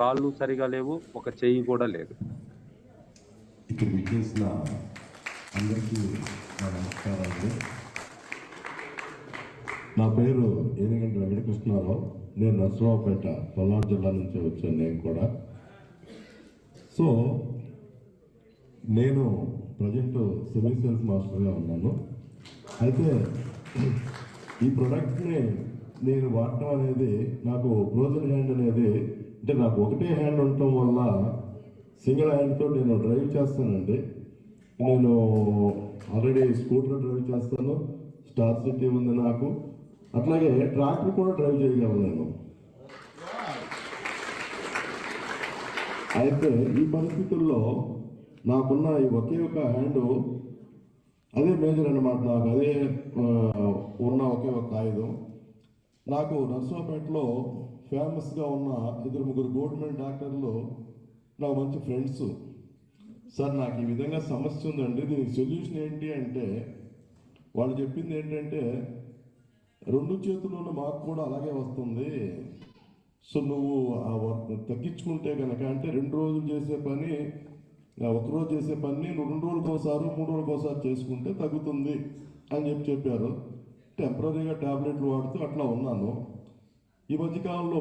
కాళ్ళు సరిగా లేవు, ఒక చెయ్యి కూడా లేదు. ఇక్కడ విచ్చేసిన అందరికీ నా నమస్కారాలు. నా పేరు ఏనుగంటి వెంకటకృష్ణారావు. నేను నర్సరావుపేట పల్నాడు జిల్లా నుంచి వచ్చాను నేను కూడా. సో నేను ప్రజెంట్ సివిల్ సేల్స్ మాస్టర్గా ఉన్నాను. అయితే ఈ ప్రోడక్ట్ని నేను వాడటం అనేది నాకు ఫ్రోజన్ హ్యాండ్ అనేది అంటే నాకు ఒకటే హ్యాండ్ ఉండటం వల్ల సింగిల్ హ్యాండ్తో నేను డ్రైవ్ చేస్తానండి. నేను ఆల్రెడీ స్కూటర్ డ్రైవ్ చేస్తాను, స్టార్ సిటీ ఉంది నాకు, అట్లాగే ట్రాక్టర్ కూడా డ్రైవ్ చేయగలను నేను. అయితే ఈ పరిస్థితుల్లో నాకున్న ఈ ఒకే ఒక హ్యాండ్ అదే మేజర్ అన్నమాట. నాకు అదే ఉన్న ఒకే ఒక ఆయుధం. నాకు నర్సరావుపేటలో ఫేమస్గా ఉన్న 2-3 గవర్నమెంట్ డాక్టర్లు నాకు మంచి ఫ్రెండ్స్. సార్ నాకు ఈ విధంగా సమస్య ఉందండి, దీనికి సొల్యూషన్ ఏంటి అంటే వాళ్ళు చెప్పింది ఏంటంటే 2 చేతుల్లో మాకు కూడా అలాగే వస్తుంది. సో నువ్వు ఆ వర్క్ తగ్గించుకుంటే కనుక అంటే 2 రోజులు చేసే పని 1 రోజు చేసే పని నువ్వు 2 రోజులకోసారి 3 రోజులకోసారి చేసుకుంటే తగ్గుతుంది అని చెప్పారు. టెంపరీగా ట్యాబ్లెట్లు వాడుతూ అట్లా ఉన్నాను. ఈ మధ్యకాలంలో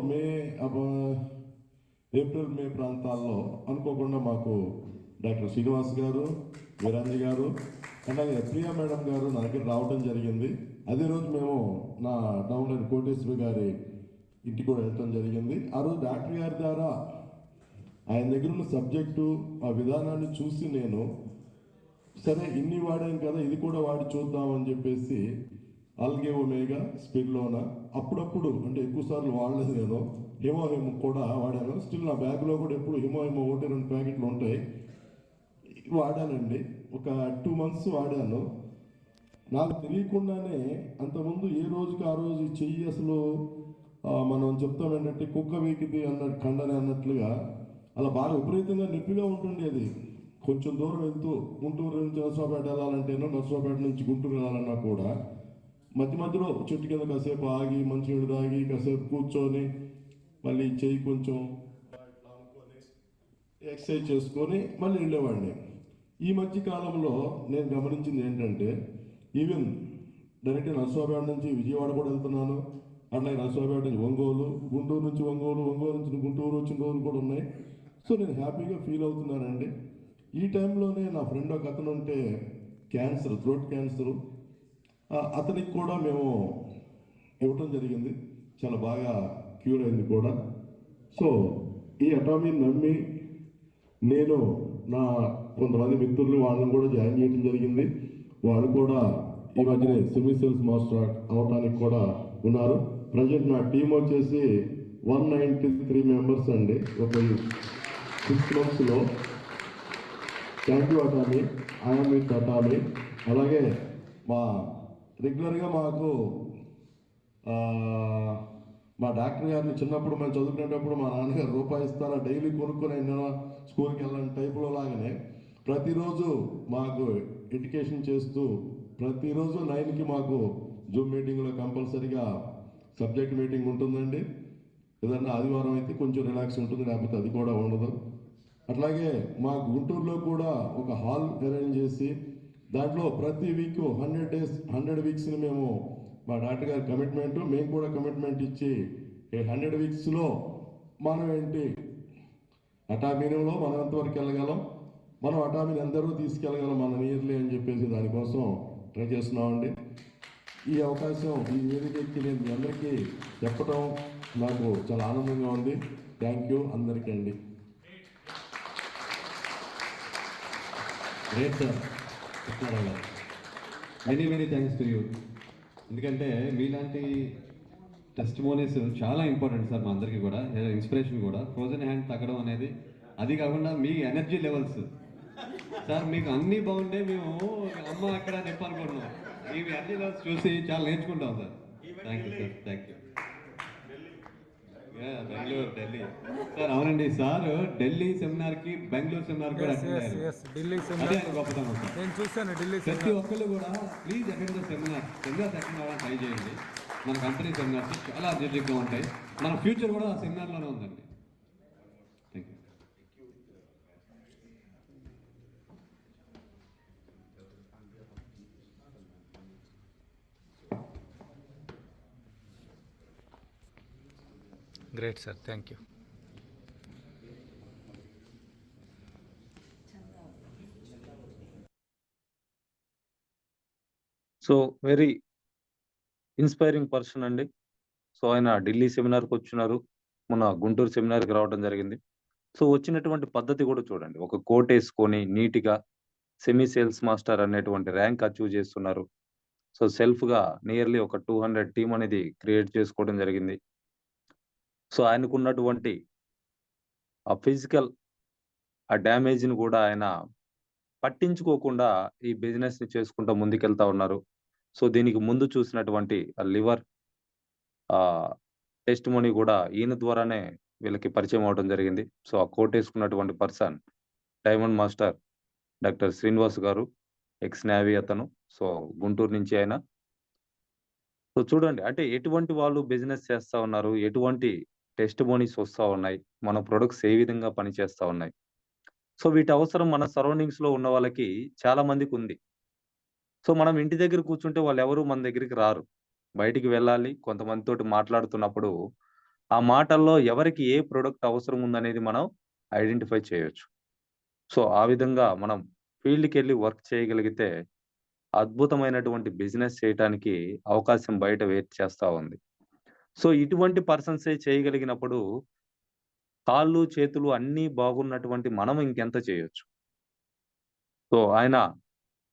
ఏప్రిల్ మే ప్రాంతాల్లో అనుకోకుండా మాకు డాక్టర్ శ్రీనివాస్ గారు, వీరాంజీ గారు, అలాగే ప్రియా మేడం గారు నా దగ్గర రావడం జరిగింది. అదే రోజు మేము నా డౌన్లైన్ కోటేశ్వరి గారి ఇంటికి కూడా వెళ్ళటం జరిగింది. ఆ రోజు డాక్టర్ గారి ద్వారా ఆయన దగ్గర ఉన్న సబ్జెక్టు ఆ విధానాన్ని చూసి నేను సరే ఇన్ని వాడాను కదా ఇది కూడా వాడి చూద్దామని చెప్పేసి ఆల్గే ఒమేగా స్పిర్లోన అప్పుడప్పుడు అంటే ఎక్కువసార్లు వాడలేదు. నేను హిమోహిమ్ కూడా వాడాను. స్టిల్ నా బ్యాగ్లో కూడా ఎప్పుడు హిమోహిమ్ 1-2 ప్యాకెట్లు ఉంటాయి. వాడానండి. ఒక 2 months వాడాను. నాకు తెలియకుండానే అంతకుముందు ఏ రోజుకి ఆ రోజు చెయ్యి అసలు మనం చెప్తాం ఏంటంటే కుక్క వీకిది అన్నట్టు కండని అన్నట్లుగా అలా బాగా విపరీతంగా నొప్పిగా ఉంటుండేది. కొంచెం దూరం వెళ్తూ గుంటూరు నుంచి నర్సరావుపేట వెళ్ళాలంటేనో నర్సరావుపేట నుంచి గుంటూరు వెళ్ళాలన్నా కూడా మధ్య మధ్యలో చెట్టు కింద కాసేపు ఆగి మంచినీళ్ళు తాగి కాసేపు కూర్చొని మళ్ళీ చెయ్యి కొంచెం ఇట్లా అనుకొని ఎక్సర్సైజ్ చేసుకొని మళ్ళీ వెళ్ళేవాడిని. ఈ మధ్య కాలంలో నేను గమనించింది ఏంటంటే ఈవెన్ డైరెక్ట్ నర్సరావుపేట నుంచి విజయవాడ కూడా వెళ్తున్నాను. అట్లాగే నర్సరావుపేట నుంచి ఒంగోలు, గుంటూరు నుంచి ఒంగోలు, ఒంగోలు నుంచి గుంటూరు వచ్చిన రోజులు కూడా ఉన్నాయి. సో నేను హ్యాపీగా ఫీల్ అవుతున్నానండి. ఈ టైంలోనే నా ఫ్రెండ్ ఒక అతను ఉంటే క్యాన్సర్, థ్రోట్ క్యాన్సరు, అతనికి కూడా మేము ఇవ్వటం జరిగింది. చాలా బాగా క్యూర్ అయింది కూడా. సో ఈ అటామీని నమ్మి నేను నా కొంతమంది మిత్రులు వాళ్ళని కూడా జాయిన్ చేయడం జరిగింది. వాళ్ళు కూడా ఈ మధ్యనే సివిల్ సేల్స్ మాస్టర్ అవడానికి కూడా ఉన్నారు. ప్రజెంట్ నా టీం వచ్చేసి 193 members అండి. ఒక 6 monthsలో. Thank you Atomy, I'm with Atomy. అలాగే మా రెగ్యులర్గా మాకు మా డాక్టర్ గారిని చిన్నప్పుడు మేము చదువుకునేటప్పుడు మా నాన్నగారు రూపాయి ఇస్తారా డైలీ కొనుక్కొని అయినా స్కూల్కి వెళ్ళాలని టైపులో లాగానే ప్రతిరోజు మాకు ఎడ్యుకేషన్ చేస్తూ ప్రతిరోజు 9కి మాకు జూమ్ మీటింగ్లో కంపల్సరీగా సబ్జెక్ట్ మీటింగ్ ఉంటుందండి. ఏదన్నా ఆదివారం అయితే కొంచెం రిలాక్స్ ఉంటుంది, లేకపోతే అది కూడా ఉండదు. అట్లాగే మా గుంటూరులో కూడా ఒక హాల్ అరేంజ్ చేసి దాంట్లో ప్రతి వీక్ 100 days 100 weeks మేము మా డాక్టర్ గారి కమిట్మెంట్, మేము కూడా కమిట్మెంట్ ఇచ్చి ఈ 100 వీక్స్లో మనం ఏంటి అటామీలో మనం ఎంతవరకు వెళ్ళగలం, మనం అటామీని అందరూ తీసుకెళ్ళగలం మన నియర్లీ అని చెప్పేసి దానికోసం ట్రై చేస్తున్నామండి. ఈ అవకాశం ఈ వేదిక ఎక్కి నేను మీ అందరికీ చెప్పడం నాకు చాలా ఆనందంగా ఉంది. థ్యాంక్ యూ అందరికీ అండి. Great sir many many thanks to you. ఎందుకంటే మీలాంటి టెస్టిమోనీస్ చాలా ఇంపార్టెంట్ సార్ మా అందరికీ కూడా, ఇన్స్పిరేషన్ కూడా. ఫ్రోజన్ హ్యాండ్ తగ్గడం అనేది, అది కాకుండా మీ ఎనర్జీ లెవెల్స్ సార్, మీకు అన్నీ బాగుంటే మేము అమ్మ అక్కడ చెప్ప అనుకుంటున్నాం. మీ ఎనర్జీ లెవెల్స్ చూసి చాలా నేర్చుకుంటాం sir. Thank you sir, thank you. Bengaluru, Delhi sir. అవునండి సార్, ఢిల్లీ సెమినార్కి బెంగళూరు సెమినార్ కూడా అటెండ్ అయ్యారు. ఢిల్లీ అదే సెమినార్ గొప్పతనం సార్. నేను చూశాను. ఢిల్లీ ప్రతి సెమినార్ ఒక్కళ్ళు కూడా please attend the seminars attend అవ్వాలని ట్రై చేయండి. మన కంపెనీ సెమినార్స్ చాలా అబ్జెక్టివ్గా ఉంటాయి. మన ఫ్యూచర్ కూడా ఆ సెమినార్లోనే ఉందండి. Thank you. Great sir, thank you. So very inspiring person అండి. సో ఆయన ఢిల్లీ సెమినార్కి వచ్చినారు, మన గుంటూరు సెమినార్కి రావడం జరిగింది. సో వచ్చినటువంటి పద్ధతి కూడా చూడండి, ఒక కోట్ వేసుకొని నీట్గా సెమీ సేల్స్ మాస్టర్ అనేటువంటి ర్యాంక్ అచీవ్ చేస్తున్నారు. సో సెల్ఫ్గా నియర్లీ ఒక 200 టీమ్ అనేది క్రియేట్ చేసుకోవడం జరిగింది. సో ఆయనకున్నటువంటి ఆ ఫిజికల్ ఆ డ్యామేజ్ని కూడా ఆయన పట్టించుకోకుండా ఈ బిజినెస్ని చేసుకుంటూ ముందుకెళ్తా ఉన్నారు. సో దీనికి ముందు చూసినటువంటి లివర్ టెస్టిమోనీ కూడా ఈయన ద్వారానే వీళ్ళకి పరిచయం అవడం జరిగింది. సో ఆ కోట్ వేసుకున్నటువంటి person diamond master doctor Srinivas గారు, ఎక్స్ నేవీ అతను. సో గుంటూరు నుంచి ఆయన. సో చూడండి, అంటే ఎటువంటి వాళ్ళు బిజినెస్ చేస్తా ఉన్నారు, ఎటువంటి టెస్టిమోనీస్ వస్తూ ఉన్నాయి, మన ప్రొడక్ట్స్ ఏ విధంగా పనిచేస్తూ ఉన్నాయి. సో వీటి అవసరం మన సరౌండింగ్స్లో ఉన్న వాళ్ళకి చాలా మందికి ఉంది. సో మనం ఇంటి దగ్గర కూర్చుంటే వాళ్ళు ఎవరు మన దగ్గరికి రారు, బయటికి వెళ్ళాలి. కొంతమందితోటి మాట్లాడుతున్నప్పుడు ఆ మాటల్లో ఎవరికి ఏ ప్రొడక్ట్ అవసరం ఉందనేది మనం ఐడెంటిఫై చేయొచ్చు. సో ఆ విధంగా మనం ఫీల్డ్కి వెళ్ళి వర్క్ చేయగలిగితే అద్భుతమైనటువంటి బిజినెస్ చేయడానికి అవకాశం బయట వెయిట్ చేస్తూ ఉంది. సో ఇటువంటి పర్సన్సే చేయగలిగినప్పుడు కాళ్ళు చేతులు అన్నీ బాగున్నటువంటి మనం ఇంకెంత చేయొచ్చు. సో ఆయన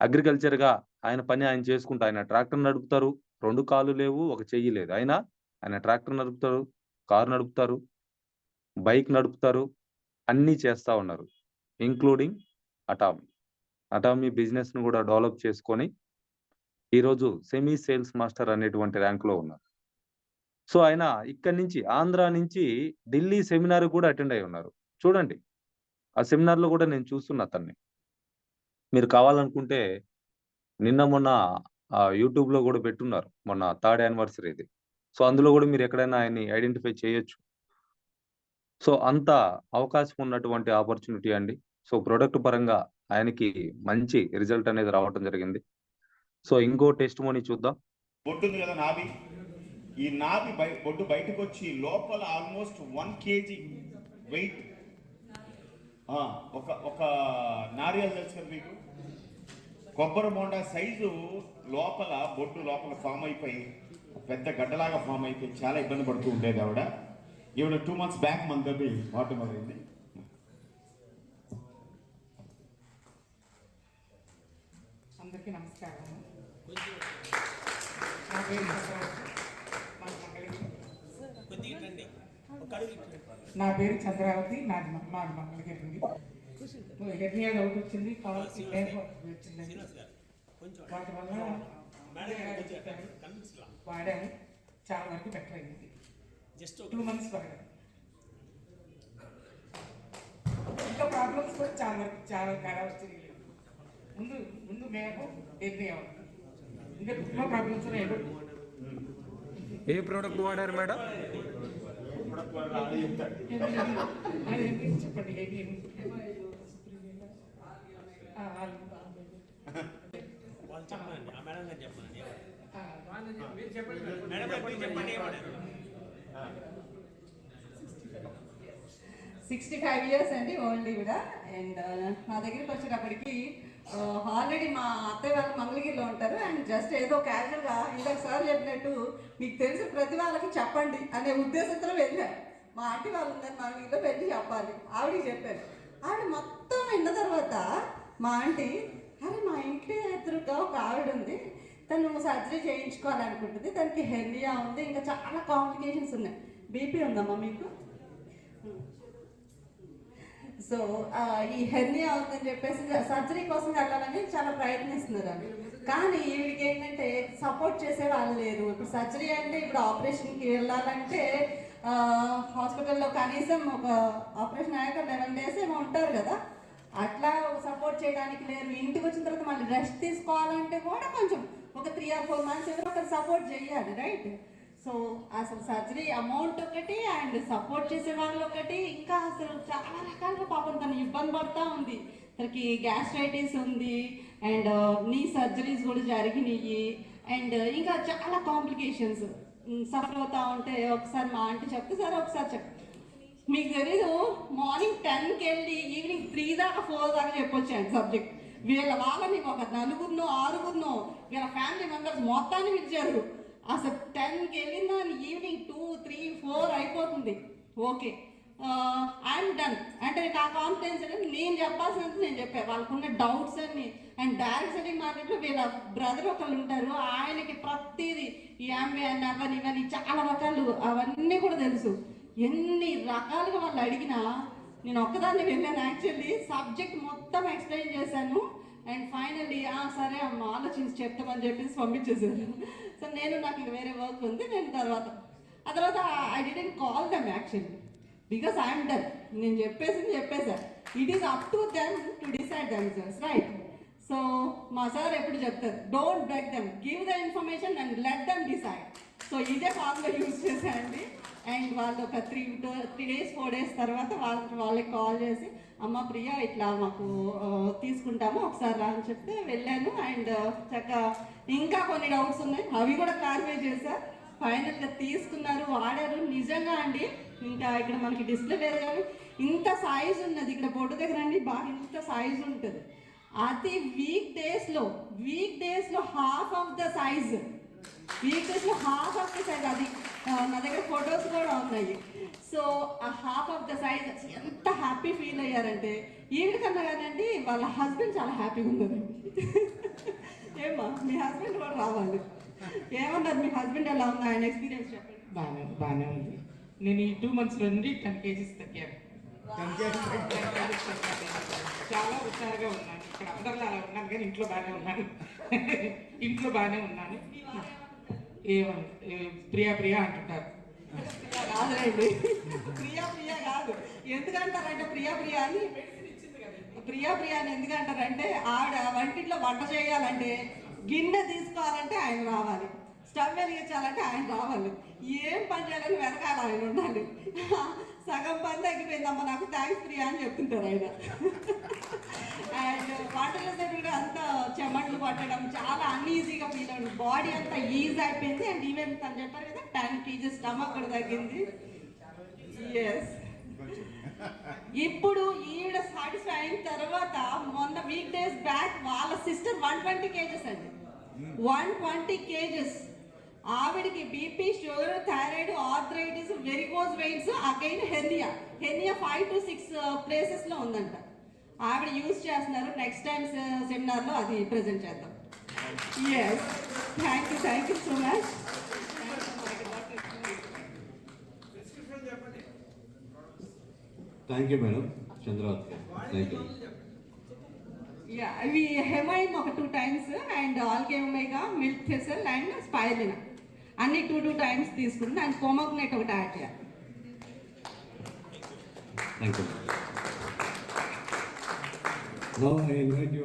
అగ్రికల్చర్గా ఆయన పని ఆయన చేసుకుంటూ, ఆయన ట్రాక్టర్ నడుపుతారు, 2 కాళ్ళు లేవు, 1 చెయ్యి లేదు, ఆయన ట్రాక్టర్ నడుపుతారు, కారు నడుపుతారు, బైక్ నడుపుతారు, అన్నీ చేస్తూ ఉన్నారు, ఇంక్లూడింగ్ అటామీ బిజినెస్ను కూడా డెవలప్ చేసుకొని ఈరోజు సెమీ సేల్స్ మాస్టర్ అనేటువంటి ర్యాంక్లో ఉన్నారు. సో ఆయన ఇక్కడి నుంచి ఆంధ్ర నుంచి ఢిల్లీ సెమినార్ కూడా అటెండ్ అయి ఉన్నారు. చూడండి, ఆ సెమినార్లో కూడా నేను చూస్తున్నా అతన్ని. మీరు కావాలనుకుంటే నిన్న మొన్న యూట్యూబ్లో కూడా పెట్టున్నారు, మొన్న 3rd యానివర్సరీది. సో అందులో కూడా మీరు ఎక్కడైనా ఆయన్ని ఐడెంటిఫై చేయొచ్చు. సో అంత అవకాశం ఉన్నటువంటి ఆపర్చునిటీ అండి. సో ప్రొడక్ట్ పరంగా ఆయనకి మంచి రిజల్ట్ అనేది రావటం జరిగింది. సో ఇంకో టెస్టిమోనీ చూద్దాం. బొట్టు ఉంది కదా నాభి, ఈ నాభి బొట్టు బయటకు వచ్చి లోపల ఆల్మోస్ట్ 1 kg వెయిట్, ఒక నారియల్ తెలుసు కదా మీకు, కొబ్బరి బొండా సైజు లోపల బొట్టు లోపల ఫామ్ అయిపోయి పెద్ద గడ్డలాగా ఫామ్ అయిపోయి చాలా ఇబ్బంది పడుతూ ఉండేది ఆవిడ. 2 months బ్యాక్ మన దగ్గర వాటర్ మొదలైంది. అందరికీ నమస్కారం. నా పేరు చంద్రావతి, నాది మంగళగిరి. హెర్నియా డౌట్ వచ్చింది, కావాల్సి వచ్చిందండి. వాటి వల్ల వాడాను, చాలా వరకు బెటర్ అయింది. 2 months వాడాను. ఇంకా ప్రాబ్లమ్స్ కూడా చాలా వచ్చింది. ముందు మేము హెర్నియా ఇంకా ఎక్కువ ప్రాబ్లమ్స్ ఉన్నాయి. ఏ ప్రోడక్ట్ వాడారు మేడం? చెప్పండి. 65 ఇయర్స్ అండి ఓల్డ్ కూడా. అండ్ నా దగ్గరికి వచ్చేటప్పటికి ఆల్రెడీ మా అత్తయ్య వాళ్ళు మంగళగిరిలో ఉంటారు. అండ్ జస్ట్ ఏదో క్యాజువల్గా ఇందాక సార్ చెప్పినట్టు మీకు తెలిసి ప్రతి వాళ్ళకి చెప్పండి అనే ఉద్దేశంతో వెళ్ళాను. మా ఆంటీ వాళ్ళు ఉన్నారు మంగళగిరిలో, వెళ్ళి చెప్పాలి ఆవిడకి చెప్పాను. ఆవిడ మొత్తం విన్న తర్వాత మా ఆంటీ, అరే మా ఇంటి ఎదురుగా ఒక ఆవిడ ఉంది, తను సర్జరీ చేయించుకోవాలనుకుంటుంది, తనకి హెర్నియా ఉంది, ఇంకా చాలా కాంప్లికేషన్స్ ఉన్నాయి. బీపీ ఉందమ్మా మీకు? సో ఈ హెర్నియా అవుతుందని చెప్పేసి సర్జరీ కోసం వెళ్ళాలని చాలా ప్రయత్నిస్తున్నారు అని. కానీ వీడికి ఏంటంటే సపోర్ట్ చేసే వాళ్ళు లేరు. ఇప్పుడు సర్జరీ అంటే ఇప్పుడు ఆపరేషన్కి వెళ్ళాలంటే హాస్పిటల్లో కనీసం ఒక ఆపరేషన్ అయ్యాక 11 days ఏమో ఉంటారు కదా, అట్లా సపోర్ట్ చేయడానికి లేరు. ఇంటికి వచ్చిన తర్వాత మళ్ళీ రెస్ట్ తీసుకోవాలంటే కూడా కొంచెం ఒక 3 or 4 months ఏదో ఒకరు సపోర్ట్ చేయాలి, రైట్? సో అసలు సర్జరీ అమౌంట్ ఒకటి అండ్ సపోర్ట్ చేసే వాళ్ళు ఒకటి, ఇంకా అసలు చాలా రకాలుగా పాపం తను ఇబ్బంది పడుతూ ఉంది. తనకి గ్యాస్ట్రైటిస్ ఉంది అండ్ నీ సర్జరీస్ కూడా జరిగినాయి అండ్ ఇంకా చాలా కాంప్లికేషన్స్ సఫర్ అవుతూ ఉంటే ఒకసారి మా ఆంటీ చెప్తే సరే ఒకసారి చెప్పు. మీకు తెలీదు, మార్నింగ్ 10కి వెళ్ళి ఈవినింగ్ 3 దాకా 4 దాకా చెప్పొచ్చాను సబ్జెక్ట్. వాళ్ళని ఒక 4 or 6 వీళ్ళ ఫ్యామిలీ మెంబర్స్ మొత్తాన్ని పిలిచారు. అసలు 10కి వెళ్ళిన ఈవినింగ్ 2, 3, 4 అయిపోతుంది. ఓకే ఐఎమ్ డన్ అంటే నా కాన్ఫిడెన్స్ అనేది నేను చెప్పాల్సినంత నేను చెప్పాను. వాళ్ళకున్న డౌట్స్ అన్ని అండ్ డైరెక్ట్ సెట్టింగ్ మార్కెట్లో వీళ్ళ బ్రదర్ ఒకళ్ళు ఉంటారు, ఆయనకి ప్రతిదీ ఈ అంబియన్ అవన్నీ చాలా రకాలు అవన్నీ కూడా తెలుసు. ఎన్ని రకాలుగా వాళ్ళు అడిగినా నేను ఒక్కదాన్ని వెళ్ళాను. యాక్చువల్లీ సబ్జెక్ట్ మొత్తం ఎక్స్ప్లెయిన్ చేశాను అండ్ ఫైనల్లీ సరే అమ్మ ఆలోచించి చెప్తామని చెప్పేసి పంపించేసాను. సో నాకు ఇంక వేరే వర్క్ ఉంది, నేను ఆ తర్వాత I didn't call them actually because I'm done. నేను చెప్పేసా. It is up to them to decide themselves, right? So మా సార్ ఎప్పుడు చెప్తారు, don't beg them, give the information and let them decide. So ఇదే ఫార్ములా యూజ్ చేశానండి. అండ్ వాళ్ళు ఒక 3 days 4 days తర్వాత వాళ్ళకి కాల్ చేసి, అమ్మ ప్రియా ఇట్లా మాకు తీసుకుంటాము ఒకసారి రా అని చెప్తే వెళ్ళాను. అండ్ చక్కగా ఇంకా కొన్ని డౌట్స్ ఉన్నాయి, అవి కూడా క్లారిఫై చేశారు. ఫైనల్గా తీసుకున్నారు, వాడారు. నిజంగా అండి, ఇంకా ఇక్కడ మనకి డిస్ప్లే లేదు కానీ ఇంత సైజ్ ఉన్నది ఇక్కడ బొడ్డు దగ్గర అండి, బాగా ఇంత సైజ్ ఉంటుంది. అది వీక్ డేస్లో హాఫ్ ఆఫ్ ద సైజ్, అది నా దగ్గర ఫొటోస్ కూడా ఉన్నాయి. సో ఆ హాఫ్ ఆఫ్ ద సైజ్ ఎంత హ్యాపీ ఫీల్ అయ్యారంటే ఈవిడ కన్నా కానండి వాళ్ళ హస్బెండ్ చాలా హ్యాపీగా ఉన్నారండి. ఏమా మీ హస్బెండ్ కూడా రావాలి. ఏమన్నారు మీ హస్బెండ్ ఎలా ఉంది, ఆయన ఎక్స్పీరియన్స్ చెప్పండి. బాగానే ఉంది. నేను ఈ 2 months నుండి 10 kgs తగ్గాను. చాలా హుషారుగా ఉన్నాను. ఇక్కడ అందరిలో అలా ఉన్నాను కానీ ఇంట్లో బాగానే ఉన్నాను. ప్రియా అంటుంటారు. కాదండి, ప్రియా కాదు. ఎందుకంటారంటే ప్రియా అని ఎందుకంటారంటే ఆవిడ వంటింట్లో వంట చేయాలంటే గిన్నె తీసుకోవాలంటే ఆయన రావాలి, స్టవ్ వెలిగించాలంటే ఆయన రావాలి, ఏం పని చేయాలని వెనకాల ఆయన ఉండాలి. సగం పని తగ్గిపోయిందమ్మా నాకు, థ్యాంక్స్ ప్రియా అని చెప్తుంటారు ఆయన. అండ్ వంటలు చేసేటప్పుడు అంతా చెమట్లు పట్టడం, చాలా అన్ఈజీగా ఫీల్ అవ్వడం, బాడీ అంతా ఈజీ అయిపోయింది. అండ్ ఈవెన్ తను చెప్పారు కదా 10 kgs స్టమక్ కూడా తగ్గింది. ఎస్, ఇప్పుడు ఈవిడ సాటిస్ఫై అయిన తర్వాత మొన్న వీక్ డేస్ బ్యాక్ వాళ్ళ సిస్టర్ 120 kgs అండి, 120 kgs. ఆవిడికి BP, sugar, thyroid, arthritis, varicose veins, again hernia 5 to 6 ప్లేసెస్లో ఉందంట. ఆవిడ యూజ్ చేస్తున్నారు. నెక్స్ట్ టైం సెమినార్లో అది ప్రజెంట్ చేద్దాం. Yes, thank you so much. Thank you madam Chandravat garu, thank you. ఇవి హెమైన్ ఒక 2 times and algae omega, milk thistle and spirulina అన్ని 2 times తీసుకుంటుంది. అండ్ పోమోగ్నేట్ ఒకటి యాడ్ చేయాలి. Thank you. Now I invite you,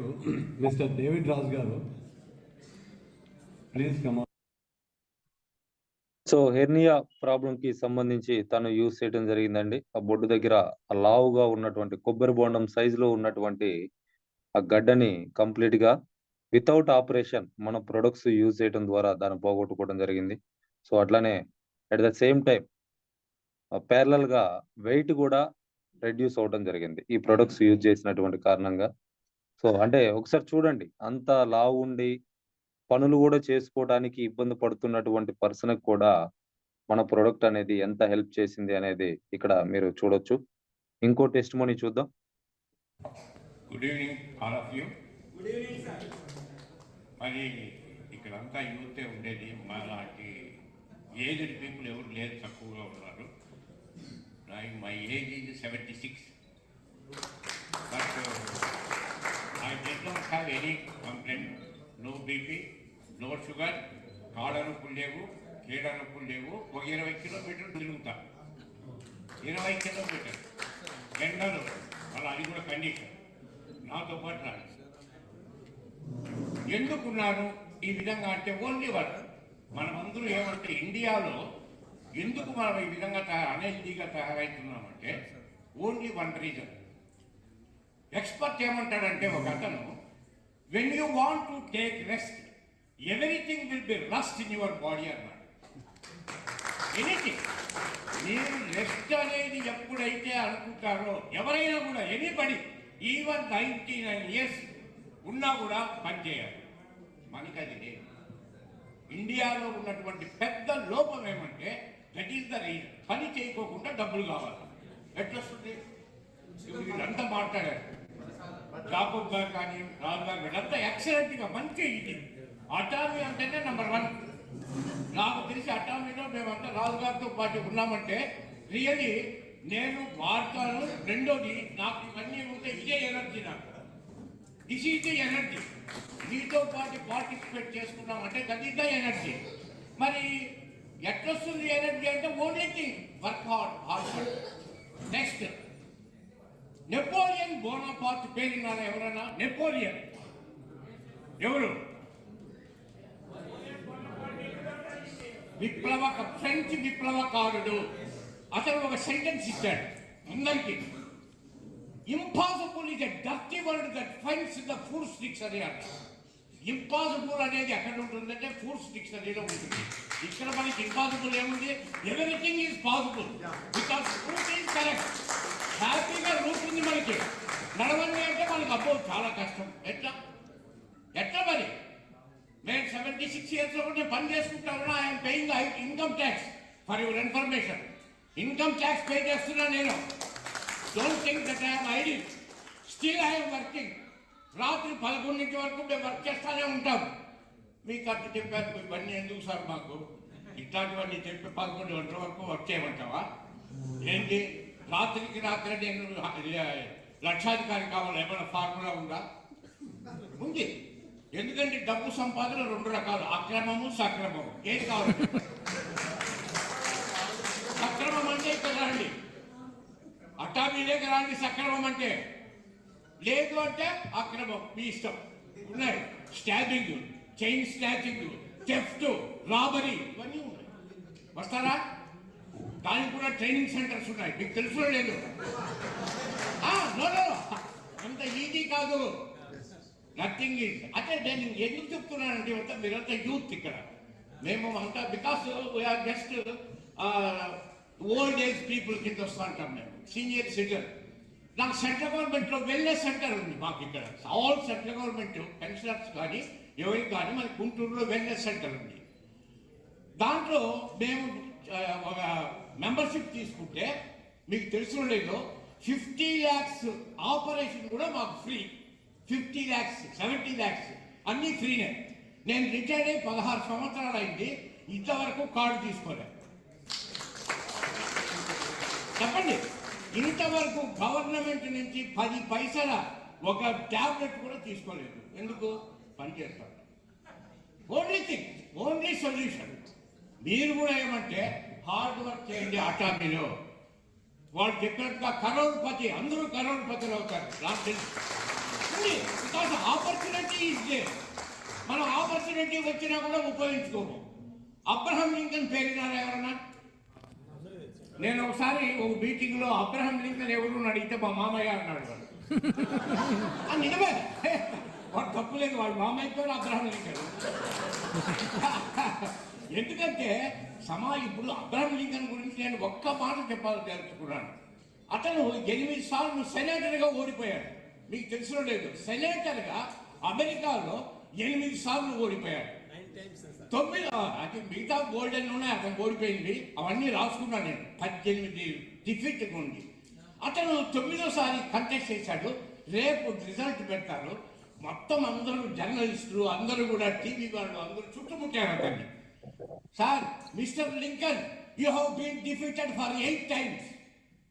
Mr. David Raj garu. Please come on. So hernia problem కి సంబంధించి తను యూజ్ చేయడం జరిగిందండి. ఆ బొడ్డు దగ్గర ఆ లావుగా ఉన్నటువంటి కొబ్బరి బోండం సైజులో ఉన్నటువంటి ఆ గడ్డని కంప్లీట్ గా వితౌట్ ఆపరేషన్ మన ప్రొడక్ట్స్ యూజ్ చేయడం ద్వారా దాన్ని పోగొట్టుకోవడం జరిగింది. సో అట్లానే at the same time parallel గా వెయిట్ కూడా రెడ్యూస్ అవ్వడం జరిగింది ఈ ప్రొడక్ట్స్ యూజ్ చేసినటువంటి కారణంగా. సో అంటే ఒకసారి చూడండి, అంత లావు ఉండి పనులు కూడా చేసుకోవడానికి ఇబ్బంది పడుతున్నటువంటి పర్సన్‌కి కూడా మన ప్రొడక్ట్ అనేది ఎంత హెల్ప్ చేసింది అనేది ఇక్కడ మీరు చూడొచ్చు. ఇంకో టెస్టిమోనీ చూద్దాం. Good evening all of you. Good evening sir. మరి ఇక్కడంతా యూతే ఉండేది, మా లాంటి ఏజ్డ్ పీపుల్ ఎవరు లేరు, తక్కువగా ఉన్నారు. My age is 76, but I did not have any complaint. No BP, no sugar, కాళ్ళ నొప్పులు లేవు, కీళ్ళ నొప్పులు లేవు. ఒక 20 కిలోమీటర్లు తిరుగుతా, 20 కిలోమీటర్లు ఎండలు, అలా అది కూడా కండిషన్. నాతో పాటు రాదు. ఎందుకున్నాను ఈ విధంగా అంటే ఓన్లీ వన్. మనమందరూ ఏమంటే ఇండియాలో ఎందుకు మనం ఈ విధంగా అన్హెల్దీగా తయారవుతున్నామంటే ఓన్లీ వన్ రీజన్. ఎక్స్పర్ట్ ఏమంటాడంటే ఒక అతను, when you want to take rest everything will be rust in your body అన్నాడు. ఎనీథింగ్ మీరు రెస్ట్ అనేది ఎప్పుడైతే అనుకుంటారో, ఎవరైనా కూడా ఎనీబడి ఈవెన్ 99 years ఉన్నా కూడా పనిచేయాలి. మనకి అది లేదు. ఇండియాలో ఉన్నటువంటి పెద్ద లోపం ఏమంటే దట్ ఈస్ ద రీజన్. పని చేయకోకుండా డబ్బులు కావాలి. ఎట్లొస్తుంది? వీళ్ళంతా మాట్లాడారు, జాకబ్ గారు కానీ రాజు గారు, వీళ్ళంతా ఎక్సలెంట్గా మంచి ఇది అటామీ అంటేనే నెంబర్ 1. నాకు తెలిసి అటామీలో మేమంతా రాజు గారితో పాటు ఉన్నామంటే రియలీ నేను వాడతాను. రెండోది, నాకు ఇవన్నీ ఉంటే ఇదే ఎనర్జీ. నాకు దిస్ ఈజ్ ది ఎనర్జీ. మీతో పాటు పార్టిసిపేట్ చేసుకున్నామంటే దట్ ఈస్ ద ఎనర్జీ. మరి ఎట్లొస్తుంది ఎనర్జీ అంటే only thing work hard, hard work. Next, Napoleon Bonaparte పేరున్నారా ఎవరన్నా? నెపోలియన్ ఎవరు? ఫ్రెంచ్ విప్లవకారుడు. అతను ఒక సెంటెన్స్ ఇచ్చాడు అందరికి. Impossible is a dirty word that finds in the fools dictionary అంట. ఇంపాసిబుల్ అనేది ఎక్కడ ఉంటుందంటే ఫుడ్స్ డిక్షనరీలో ఉంటుంది. ఇక్కడ మనకి ఇంపాసిబుల్ ఏముంది? Everything is possible because route is correct. హ్యాపీగా రూట్ ఉంది మనకి. నడవండి అంటే మనకి అబ్బో చాలా కష్టం. ఎట్లా మరి? నేను 76 years లో నేను పని చేసుకుంటాను. I'm paying income tax. For your information, income tax pay చేస్తున్నా నేను. Don't think that I'm idle. Still I'm working. రాత్రి 11 వరకు మేము వర్క్ చేస్తూనే ఉంటాం. మీకు అట్లా చెప్పారు, ఇవన్నీ ఎందుకు సార్ మాకు ఇట్లాంటివన్నీ చెప్పి 11 గంటల వరకు వర్క్ చేయమంటావా ఏంటి? రాత్రికి రాత్రి నేను లక్షాధికారి కావాలి, ఏమైనా ఫార్ములా ఉందా? ఉంది. ఎందుకంటే డబ్బు సంపాదన 2 రకాలు, అక్రమము, సక్రమము. ఏది కావాలి? సక్రమం అంటే ఇక్కడ రండి, అటామీలోకి రండి. సక్రమం అంటే లేదు అంటే అక్రమం, మీ ఇష్టం. ఉన్నాయి stabbing, chain snatching, theft, robbery, ఇవన్నీ ఉన్నాయి. వస్తారా? దానికి కూడా ట్రైనింగ్ సెంటర్స్ ఉన్నాయి. మీకు తెలుసు లేదు? అంత ఈజీ కాదు. Nothing is. అంటే నేను ఎందుకు చెప్తున్నానంటే మీరంతా యూత్ ఇక్కడ. మేము అంతా because we're just old age people కింద వస్తూ ఉంటాం మేము, సీనియర్ సిటిజన్. నాకు సెంట్రల్ గవర్నమెంట్లో వెల్నెస్ సెంటర్ ఉంది మాకు ఇక్కడ. ఆల్ సెంట్రల్ గవర్నమెంట్ పెన్షనర్స్ కానీ ఎవరికి కానీ మన గుంటూరులో వెల్నెస్ సెంటర్ ఉంది. దాంట్లో మేము ఒక మెంబర్షిప్ తీసుకుంటే మీకు తెలుసు లేదో 50 lakhs ఆపరేషన్ కూడా మాకు ఫ్రీ. 50 lakhs, 70 lakhs అన్నీ ఫ్రీనే. నేను రిటైర్డ్ అయ్యి 16 సంవత్సరాలు అయింది, ఇంతవరకు కార్డు తీసుకోలేదు. చెప్పండి, ఇంతవరకు గవర్నమెంట్ నుంచి 10 పైసల ఒక ట్యాబ్లెట్ కూడా తీసుకోలేదు. ఎందుకు? పనిచేస్తాను. Only thing, only solution. మీరు కూడా ఏమంటే హార్డ్ వర్క్ చేయండి. అటామీలో వాళ్ళు చెప్పినట్టుగా కరోడ్పతి, అందరూ కరోడ్పతులు అవుతారు. నాకు తెలుసు. Because opportunity is there. మనం ఆపర్చునిటీ వచ్చినా కూడా ఉపయోగించుకోము. అబ్రహం లింకన్ పేరున్నారా ఎవరన్నా? నేను ఒకసారి ఒక మీటింగ్లో అబ్రహం లింకన్ ఎవరు అడిగితే మా మామయ్య అన్నాడు. వాడు నిజమే, వాడు తప్పులేదు. వాడు మామయ్య పేరు అబ్రహం లింకన్. ఎందుకంటే ఇప్పుడు అబ్రహం లింకన్ గురించి నేను ఒక్క మాట చెప్పాలని తెలుసుకున్నాను. అతను 8 సార్లు సెనేటర్గా ఓడిపోయాడు. మీకు తెలిసిన లేదు, సెనేటర్గా అమెరికాలో 8 సార్లు ఓడిపోయాడు. 9 అది మిగతా గోల్డెన్ ఉన్నాయి, అతను ఓడిపోయింది, అవన్నీ రాసుకున్నాను నేను. 18 డిఫీట్ ఉంది. అతను 9వ సారి కంటెస్ట్ చేశాడు. రేపు రిజల్ట్ పెడతారు. మొత్తం అందరూ జర్నలిస్టులు అందరూ కూడా టీవీ వాళ్ళు అందరూ చుట్టుముట్టారు అతన్ని. Sir, mister Lincoln, you have been defeated for 8 times.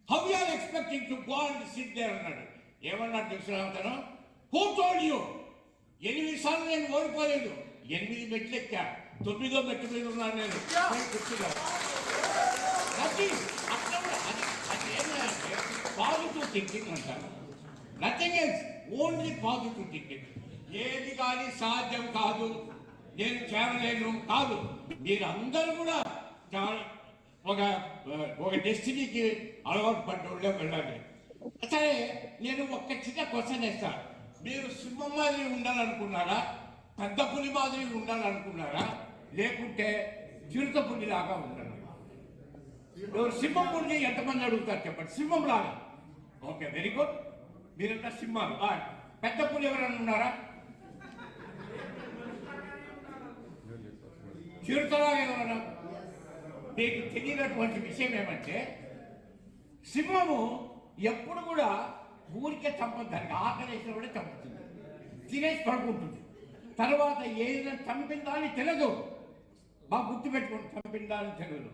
How you are expecting to go and sit there అన్నాడు. ఏమన్నాడు తెలుసు అతను? Who told you? 8 సార్లు నేను ఓడిపోలేదు. 8 మెట్లు ఎక్కా, 9వ మెట్టు మీద ఉన్నాను నేను. అది ఏమంటే పాజిటివ్ థింకింగ్ అంటారు. Nothing else, only positive thinking. ఏది కానీ సాధ్యం కాదు, నేను చేరలేను కాదు. మీరందరూ కూడా ఒక డెస్టినీకి అలవాటు పడ్డ వెళ్ళాలి. సరే, నేను ఒక చిన్న క్వశ్చన్ వేస్తాను. మీరు సింహం మాదిరి ఉండాలనుకున్నారా, పెద్ద పులి మాదిరి ఉండాలనుకున్నారా, లేకుంటే చిరుత పులి లాగా ఉండాలి? సింహం పులిని ఎంతమంది అడుగుతారు చెప్పండి? సింహం లాగా. Okay, very good. మీరంతా సింహాలు. పెద్ద పులి ఎవరైనా ఉన్నారా? చిరుతలాగా ఎవరైనా? మీకు తెలియనటువంటి విషయం ఏమంటే, సింహము ఎప్పుడు కూడా ఊరికే చంపదు, దానికి ఆకలేసిన కూడా చంపుతుంది, తినేసి పడుకుంటుంది. తర్వాత ఏదైనా చంపిందా అని తెలియదు. బాగా గుర్తుపెట్టుకోండి, చంపిందా అని తెలియదు.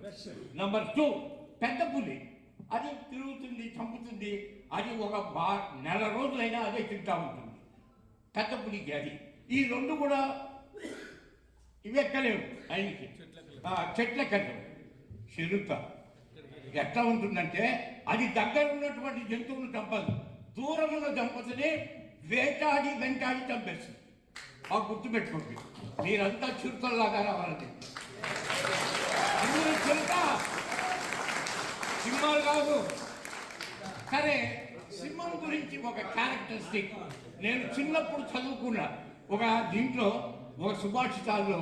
నంబర్ 2, పెద్ద పులి అది తిరుగుతుంది, చంపుతుంది. అది ఒక నెల రోజులైనా అదే తింటా ఉంటుంది. పెద్ద పులికి అది. ఈ 2 కూడా ఇవి ఎక్కలేవు ఆయనకి, చెట్లెక్కలేవు. చిరుత ఎట్లా ఉంటుందంటే, అది దగ్గర ఉన్నటువంటి జంతువులు చంపదు, దూరం ఉన్న చంపుతుంది, వెంటాడి చంపేస్తుంది. బాగా గుర్తుపెట్టుకోండి. మీరంతా చిరుతల్లాగా రావాలండి. అందరూ చిరుత, సింహాలు కాదు. సరే, సింహం గురించి ఒక క్యారెక్టరిస్టిక్ నేను చిన్నప్పుడు చదువుకున్నా. ఒక దీంట్లో ఒక సుభాషితాల్లో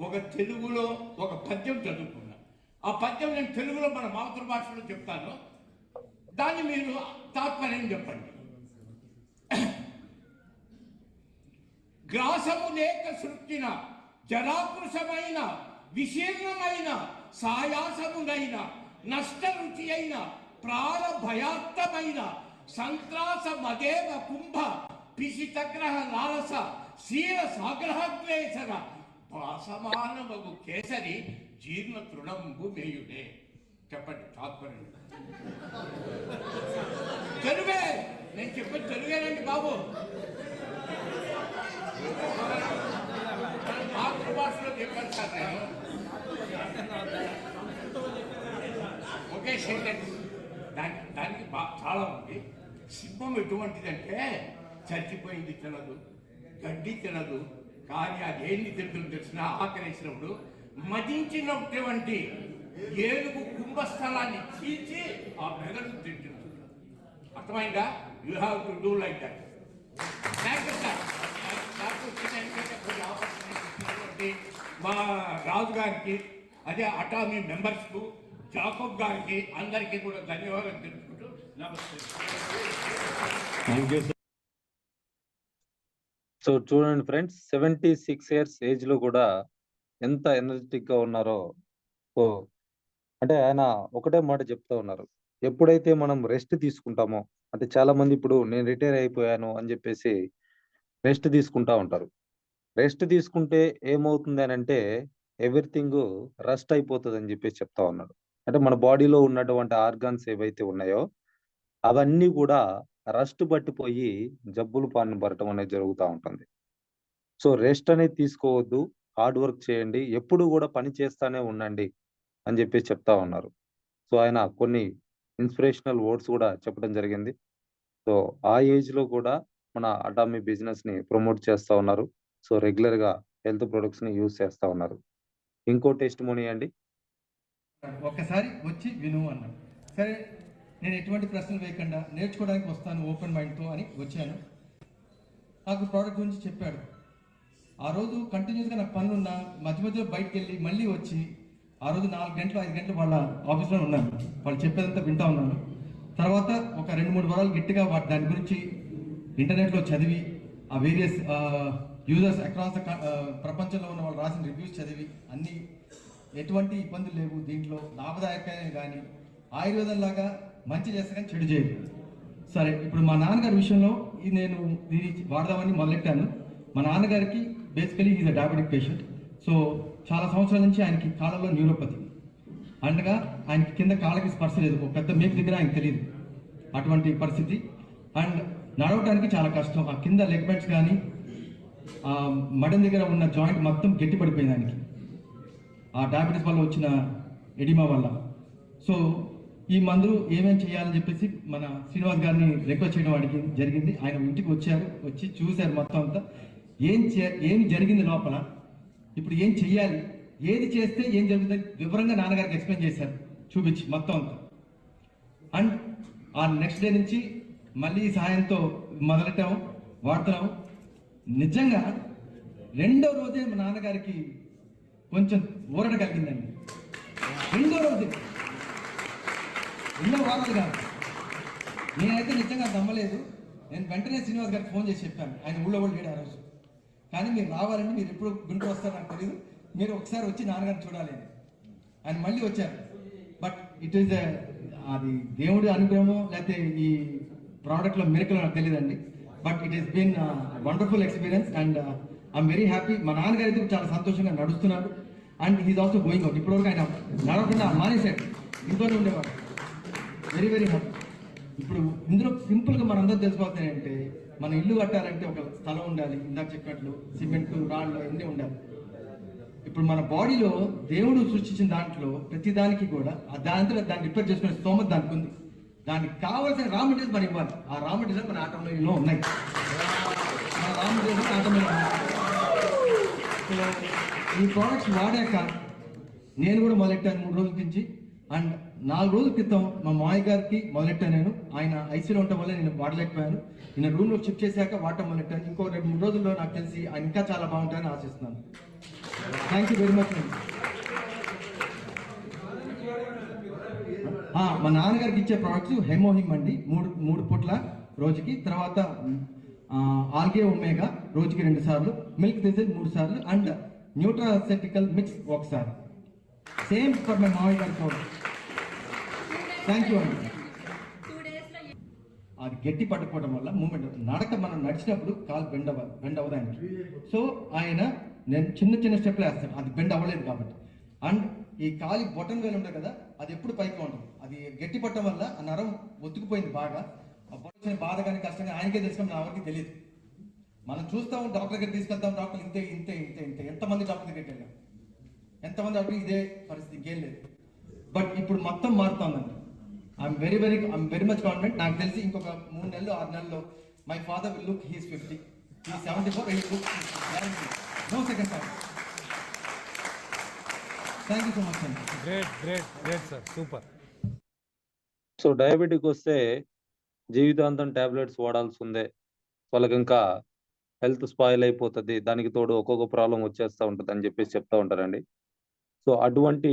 ఒక తెలుగులో ఒక పద్యం చదువుకున్నా. ఆ పద్యం నేను తెలుగులో మన మాతృభాషలో చెప్తాను, దాన్ని మీరు తాత్పర్యం చెప్పండి. గ్రాసము లేక సృష్టిన జరాకృశమైన విశీర్ణమైన సాయాసమునైన నష్టరుచి అయిన ప్రాణ భయాత్తమైన సంత్రాస మదేవ కుంభ పిశితగ్రహ లాలస శీల సాగ్రహగ్లేసర భాసమానమగు కేసరి జీర్ణ తృణంబు మేయుడే. చెప్పండి తాత్పర్యం. తెలుగే, నేను చెప్పేది తెలుగేనండి బాబు. మాతృభాషలో చెప్పాను సార్ నేను. ఒకే సెంటెన్స్, దానికి చాలా ఉంది. సింహం ఎటువంటిదంటే చచ్చిపోయింది తినదు, గడ్డి తినదు, కానీ అదేంటి తింటుంది తెలిసిన ఆకలిసినప్పుడు మదించినటువంటి ఏనుగు కుంభస్థలాన్ని చీల్చి ఆ మెదడు తింటుంది. అర్థమైందా? You have to do like that. Thank you sir. మా రాజు గారికి, అదే అటామీ మెంబర్స్కు, జాకబ్ గారికి, అందరికీ కూడా ధన్యవాదాలు తెలుపుకుంటూ నమస్తే. Thank you. సో చూడండి ఫ్రెండ్స్, 76 years ఏజ్ లో కూడా ఎంత ఎనర్జెటిక్ గా ఉన్నారో. సో అంటే ఆయన ఒకటే మాట చెప్తా ఉన్నారు, ఎప్పుడైతే మనం రెస్ట్ తీసుకుంటామో, అంటే చాలా మంది ఇప్పుడు నేను రిటైర్ అయిపోయాను అని చెప్పేసి రెస్ట్ తీసుకుంటా ఉంటారు. రెస్ట్ తీసుకుంటే ఏమవుతుంది అని అంటే ఎవ్రీథింగ్ రస్ట్ అయిపోతుంది అని చెప్పేసి చెప్తా ఉన్నాడు. అంటే మన బాడీలో ఉన్నటువంటి ఆర్గాన్స్ ఏవైతే ఉన్నాయో అవన్నీ కూడా రస్ట్ పట్టిపోయి జబ్బులు పాన్ని పడటం అనేది జరుగుతూ ఉంటుంది. సో రెస్ట్ అనేది తీసుకోవద్దు, హార్డ్ వర్క్ చేయండి, ఎప్పుడు కూడా పని చేస్తానే ఉండండి అని చెప్పేసి చెప్తా ఉన్నారు. సో ఆయన కొన్ని ఇన్స్పిరేషనల్ వర్డ్స్ కూడా చెప్పడం జరిగింది. సో ఆ ఏజ్ లో కూడా మన అటామీ బిజినెస్ ని ప్రమోట్ చేస్తా ఉన్నారు. సో రెగ్యులర్ గా హెల్త్ ప్రొడక్ట్స్ ని యూజ్ చేస్తా ఉన్నారు. ఇంకో టెస్టిమోనీ అండి. ఒక్కసారి వచ్చి విను అన్నాడు. సరే, నేను ఎటువంటి ప్రశ్నలు వేయకుండా నేర్చుకోవడానికి వస్తాను ఓపెన్ మైండ్తో అని వచ్చాను. నాకు ప్రోడక్ట్ గురించి చెప్పాడు. ఆ రోజు కంటిన్యూస్గా నాకు పనులు ఉన్నా మధ్య మధ్యలో బయటకు వెళ్ళి మళ్ళీ వచ్చి ఆ రోజు 4 గంటలు 5 గంటలు వాళ్ళ ఆఫీస్లో ఉన్నాను. వాళ్ళు చెప్పేదంతా వింటా ఉన్నాను. తర్వాత ఒక 2-3 వారాలు గట్టిగా దాని గురించి ఇంటర్నెట్లో చదివి ఆ వేరియస్ యూజర్స్ అక్రాస్ ప్రపంచంలో ఉన్న వాళ్ళు రాసిన రివ్యూస్ చదివి అన్ని ఎటువంటి ఇబ్బందులు లేవు, దీంట్లో లాభదాయకమైన కానీ ఆయుర్వేదం లాగా మంచి చేస్తే కానీ చెడు చేయదు. సరే, ఇప్పుడు మా నాన్నగారి విషయంలో నేను దీన్ని వాడదామని మొదలెట్టాను. మా నాన్నగారికి basically is a diabetic patient. So చాలా సంవత్సరాల నుంచి ఆయనకి కాళ్ళలో న్యూరోపతి, అండగా ఆయనకి కింద కాళ్ళకి స్పర్శ లేదు, ఒక పెద్ద మేక్ దగ్గర ఆయనకి తెలియదు అటువంటి పరిస్థితి. అండ్ నడవడానికి చాలా కష్టం, ఆ కింద లెగ్ బెండ్స్ కానీ ఆ మడం దగ్గర ఉన్న జాయింట్ మొత్తం గట్టి పడిపోయింది ఆయనకి, ఆ డయాబెటీస్ వల్ల వచ్చిన ఎడిమా వల్ల. సో ఈ మందులు ఏమేమి చేయాలని చెప్పేసి మన శ్రీనివాస్ గారిని రిక్వెస్ట్ చేయడం జరిగింది. ఆయన ఇంటికి వచ్చారు, వచ్చి చూశారు మొత్తం అంతా ఏం జరిగింది లోపల, ఇప్పుడు ఏం చెయ్యాలి, ఏది చేస్తే ఏం జరుగుతుంది వివరంగా నాన్నగారికి ఎక్స్ప్లెయిన్ చేశారు చూపించి మొత్తం అంతా. అండ్ ఆ నెక్స్ట్ డే నుంచి మళ్ళీ ఈ సహాయంతో మొదలెట్టాము, వాడుతున్నాము. నిజంగా 2వ రోజే మా నాన్నగారికి కొంచెం ఊరట కలిగిందండి. 2వ రోజే, ఎన్నో వారాలు కాదు. నేనైతే నిజంగా నమ్మలేదు. నేను వెంటనే శ్రీనివాస్ గారికి ఫోన్ చేసి చెప్పాను, ఆయన ఊళ్ళో వాళ్ళు లేడు ఆ రోజు, కానీ మీరు రావాలండి, మీరు ఎప్పుడు గుంటూరు వస్తారో నాకు తెలియదు, మీరు ఒకసారి వచ్చి నాన్నగారిని చూడాలి. ఆయన మళ్ళీ వచ్చారు. బట్ ఇట్ ఈస్ అది దేవుడి అనుగ్రహమో లేకపోతే ఈ ప్రోడక్ట్లో మిరకల్ నాకు తెలియదండి. But it is been wonderful experience and I'm very happy. మా నాన్నగారు అయితే చాలా సంతోషంగా నడుస్తున్నారు and he's also going out. ఇప్పటివరకు ఆయన నడవకుండా మానేశాడు, ఇంట్లోనే ఉండేవాడు. Very very happy. ఇప్పుడు ఇందులో సింపుల్గా మనందరూ తెలుసుకోవాల్సింది ఏంటంటే, మన ఇల్లు కట్టాలంటే ఒక స్థలం ఉండాలి, ఇందాక చెప్పినట్లు సిమెంట్ రాళ్ళు అన్నీ ఉండాలి. ఇప్పుడు మన బాడీలో దేవుడు సృష్టించిన దాంట్లో ప్రతి దానికి కూడా దాంట్లో దాన్ని రిపేర్ చేసుకునే స్తోమత దానికి ఉంది. దానికి కావాల్సిన రా మెటీరియల్స్ మనం ఇవ్వాలి. ఆ రా మెటీరియల్స్ మన ఆటోమేటిక్లో ఉన్నాయి. మన రా మెటీరియల్స్ ఆటోమేటిక్. ఈ ప్రోడక్ట్స్ వాడాక నేను కూడా మొదలెట్టాను 3 రోజుల నుంచి. అండ్ 4 రోజుల క్రితం మా మావయ్య గారికి మొదలెట్టాను. నేను ఆయన ఐసీలో ఉండటం వల్ల నేను వాడలేకపోయాను. నేను రూమ్లో షిఫ్ట్ చేశాక వాడటం మొదలెట్టాను. ఇంకో 2-3 రోజుల్లో నాకు తెలిసి ఆయన ఇంకా చాలా బాగుంటాయని ఆశిస్తున్నాను. Thank you very much. మా నాన్నగారికి ఇచ్చే ప్రోడక్ట్స్ హెమోహిమ్ అండి, 3 పూట్ల రోజుకి. తర్వాత ఆల్గే ఒమేగా రోజుకి 2 సార్లు, మిల్క్ దిజిల్ 3 సార్లు అండ్ న్యూట్రాసెటికల్ మిక్స్ 1 సారి. సేమ్ ఫర్ మై మావయ్య గారి ప్రోడక్ట్. థ్యాంక్ యూ అండి. అది గట్టి పట్టుకోవడం వల్ల మూమెంట్ నడక, మనం నడిచినప్పుడు కాలు బెండ్ అవ్వడానికి. సో ఆయన నేను చిన్న స్టెప్లు వేస్తాను, అది బెండ్ అవ్వలేదు కాబట్టి. అండ్ ఈ కాలి బొటన్ వేలు ఉంటుంది కదా, అది ఎప్పుడు పైకి ఉంటుంది. అది గట్టి పట్టడం వల్ల ఆ నరం ఒత్తుకుపోయింది బాగా. ఆ వచ్చిన బాధ కానీ కష్టం కానీ ఆయనకే తెలుసుకొని ఎవరికి తెలియదు. మనం చూస్తాం, డాక్టర్ దగ్గర తీసుకెళ్తాం, డాక్టర్ ఇంతే ఇంతే ఇంతే ఇంతే ఎంతమంది డాక్టర్ దగ్గరికి వెళ్ళాం, ఎంతమంది డాక్టర్ ఇదే పరిస్థితి, ఇంకేం లేదు. బట్ ఇప్పుడు మొత్తం మారుతుందండి. I'm very much confident. నాకు తెలిసి ఇంకొక 3 నెలలు 6 నెలల్లో my father will look he's 50, he's 74, he look no second thought. Thank you so much అండి. Great sir, super. So diabetic వస్తే జీవితాంతం టాబ్లెట్స్ వాడాల్సి ఉందే, వాళ్ళకి ఇంకా హెల్త్ స్పాయిల్ అయిపోతుంది, దానికి తోడు ఒక్కొక్క ప్రాబ్లం వచ్చేస్తూ ఉంటుంది అని చెప్పేసి చెప్తా ఉంటారండి. సో అటువంటి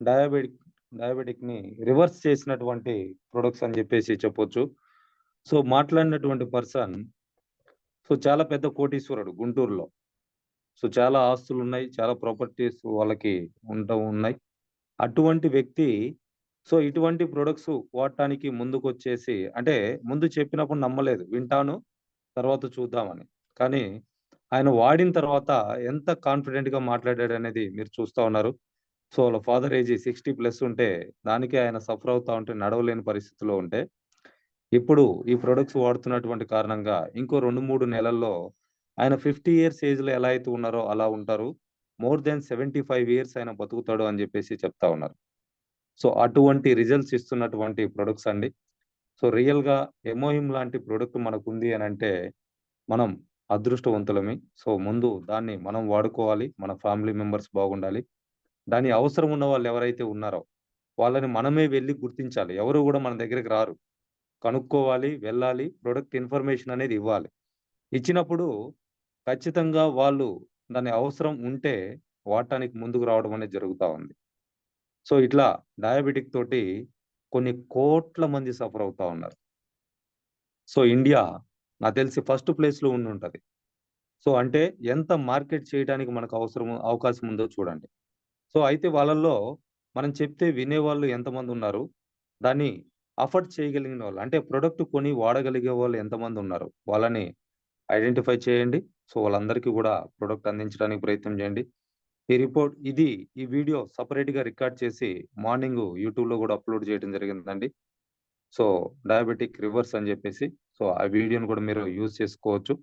డయాబెటిక్ ని రివర్స్ చేసినటువంటి ప్రొడక్ట్స్ అని చెప్పేసి చెప్పొచ్చు. సో మాట్లాడినటువంటి పర్సన్ సో చాలా పెద్ద కోటీశ్వరుడు గుంటూరులో. సో చాలా ఆస్తులు ఉన్నాయి, చాలా ప్రాపర్టీస్ వాళ్ళకి ఉన్నాయి. అటువంటి వ్యక్తి సో ఇటువంటి ప్రొడక్ట్స్ వాడటానికి ముందుకు వచ్చేసి, అంటే ముందు చెప్పినప్పుడు నమ్మలేదు, వింటాను తర్వాత చూద్దామని. కానీ ఆయన వాడిన తర్వాత ఎంత కాన్ఫిడెంట్ గా మాట్లాడాడు అనేది మీరు చూస్తా ఉన్నారు. సో వాళ్ళ ఫాదర్ ఏజ్ 60+ ఉంటే, దానికి ఆయన సఫర్ అవుతా ఉంటే, నడవలేని పరిస్థితిలో ఉంటే, ఇప్పుడు ఈ ప్రొడక్ట్స్ వాడుతున్నటువంటి కారణంగా ఇంకో 2-3 నెలల్లో ఆయన 50 ఇయర్స్ ఏజ్ లో ఎలా అయితే ఉన్నారో అలా ఉంటారు. మోర్ దెన్ 75 ఇయర్స్ ఆయన బతుకుతాడు అని చెప్పేసి చెప్తా ఉన్నారు. సో అటువంటి రిజల్ట్స్ ఇస్తున్నటువంటి ప్రొడక్ట్స్ అండి. సో రియల్ గా హెమోహిమ్ లాంటి ప్రొడక్ట్ మనకు ఉంది అని అంటే మనం అదృష్టవంతులమే. సో ముందు దాన్ని మనం వాడుకోవాలి, మన ఫ్యామిలీ మెంబర్స్ బాగుండాలి. దాని అవసరం ఉన్న వాళ్ళు ఎవరైతే ఉన్నారో వాళ్ళని మనమే వెళ్ళి గుర్తించాలి. ఎవరు కూడా మన దగ్గరికి రారు, కనుక్కోవాలి, వెళ్ళాలి, ప్రొడక్ట్ ఇన్ఫర్మేషన్ అనేది ఇవ్వాలి. ఇచ్చినప్పుడు ఖచ్చితంగా వాళ్ళు దాని అవసరం ఉంటే వాడటానికి ముందుకు రావడం అనేది జరుగుతూ ఉంది. సో ఇట్లా డయాబెటిక్ తోటి కొన్ని కోట్ల మంది సఫర్ అవుతా ఉన్నారు. సో ఇండియా నాకు తెలిసి ఫస్ట్ ప్లేస్‌లో ఉండుంటది. సో అంటే ఎంత మార్కెట్ చేయడానికి మనకు అవకాశం ఉందో చూడండి. సో అయితే వాళ్ళల్లో మనం చెప్తే వినేవాళ్ళు ఎంతమంది ఉన్నారు? దాన్ని అఫోర్డ్ చేయగలిగిన వాళ్ళు అంటే ప్రొడక్ట్ కొని వాడగలిగే వాళ్ళు ఎంతమంది ఉన్నారు? వాళ్ళని ఐడెంటిఫై చేయండి. సో వాళ్ళందరికీ కూడా ప్రొడక్ట్ అందించడానికి ప్రయత్నం చేయండి. ఈ వీడియో సెపరేట్‌గా రికార్డ్ చేసి మార్నింగ్ యూట్యూబ్‌లో కూడా అప్‌లోడ్ చేయడం జరిగిందండి. సో డయాబెటిక్ రివర్స్ అని చెప్పేసి. సో ఆ వీడియోని కూడా మీరు యూజ్ చేసుకోవచ్చు.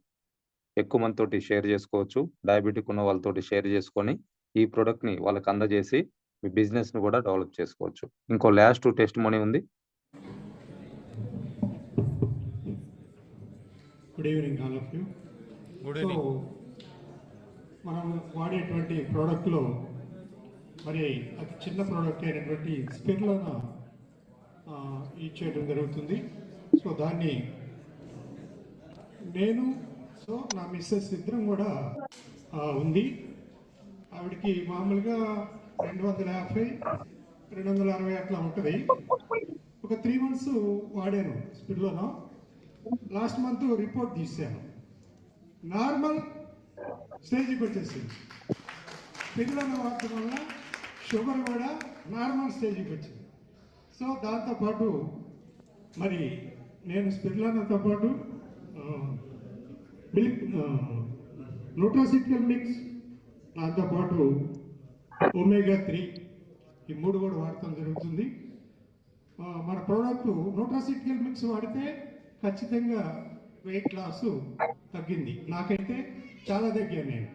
ఎక్కువ మందితోటి షేర్ చేసుకోవచ్చు. డయాబెటిక్ ఉన్న వాళ్ళతోటి షేర్ చేసుకొని, ఈ ప్రొడక్ట్‌ని వాళ్ళకి అందజేసి మీ బిజినెస్‌ని కూడా డెవలప్ చేసుకోవచ్చు. ఇంకో లాస్ట్ టెస్టిమోనీ ఉంది. Good evening all of you. Good so evening. మనం వాడేటువంటి ప్రోడక్ట్లో మరి అతి చిన్న ప్రోడక్ట్ అయినటువంటి స్పిర్లోన యూజ్ చేయడం జరుగుతుంది. సో దాన్ని నేను నా మిస్సెస్ ఇద్దరం కూడా ఉంది. ఆవిడకి మామూలుగా 250, 260 అట్లా ఉంటుంది. ఒక 3 months వాడాను స్పిర్లోనో. లాస్ట్ మంత్ రిపోర్ట్ తీసాను, నార్మల్ స్టేజ్కి వచ్చేసింది. స్పిర్లోనో వాడటం వల్ల షుగర్ కూడా నార్మల్ స్టేజ్కి వచ్చింది. సో దాంతోపాటు మరి నేను స్పిర్లోనోతో పాటు మిల్క్ న్యూట్రాసిటికల్ మిక్స్, దాంతోపాటు ఒమేగా 3 ఈ 3 కూడా వాడటం జరుగుతుంది. మన ప్రోడక్ట్ న్యూట్రాసిటికల్ మిక్స్ వాడితే ఖచ్చితంగా వెయిట్ లాస్ తగ్గింది. నాకైతే చాలా తగ్గాను నేను,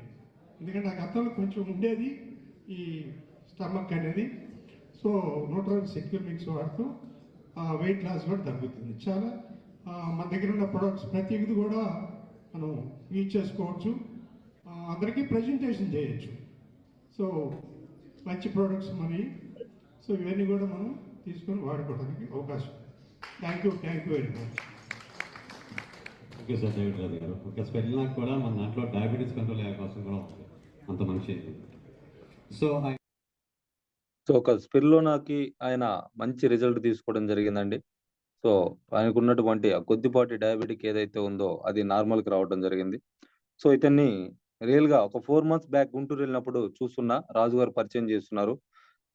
ఎందుకంటే నాకు గతంలో కొంచెం ఉండేది ఈ స్టమక్ అనేది. సో న్యూట్రాసిటికల్ మిక్స్ వాడుతూ వెయిట్ లాస్ కూడా తగ్గుతుంది. చాలా మన దగ్గర ఉన్న ప్రొడక్ట్స్ ప్రతిది కూడా మనం యూజ్ చేసుకోవచ్చు, అందరికీ ప్రజెంటేషన్ చేయొచ్చు. సో మంచి ప్రోడక్ట్స్ మనవి. సో ఇవన్నీ కూడా మనం తీసుకొని వాడుకోవడానికి అవకాశం. Thank you very much. Okay sir, David Raju garu. ఒక స్పెల్లాక్ కూడా మన దాంట్లో డయాబెటీస్ కంట్రోల్ అయ్యే అవకాశం కూడా ఉంది. అంత మంచి. సో ఒక స్పిర్లోనాకి ఆయన మంచి రిజల్ట్ తీసుకోవడం జరిగిందండి. సో ఆయనకున్నటువంటి ఆ కొద్దిపాటి డయాబెటిక్ ఏదైతే ఉందో అది నార్మల్‌కి రావడం జరిగింది. సో ఇతన్ని రియల్‌గా ఒక 4 months బ్యాక్ గుంటూరు వెళ్ళినప్పుడు చూస్తున్నా. రాజు గారు పరిచయం చేస్తున్నారు.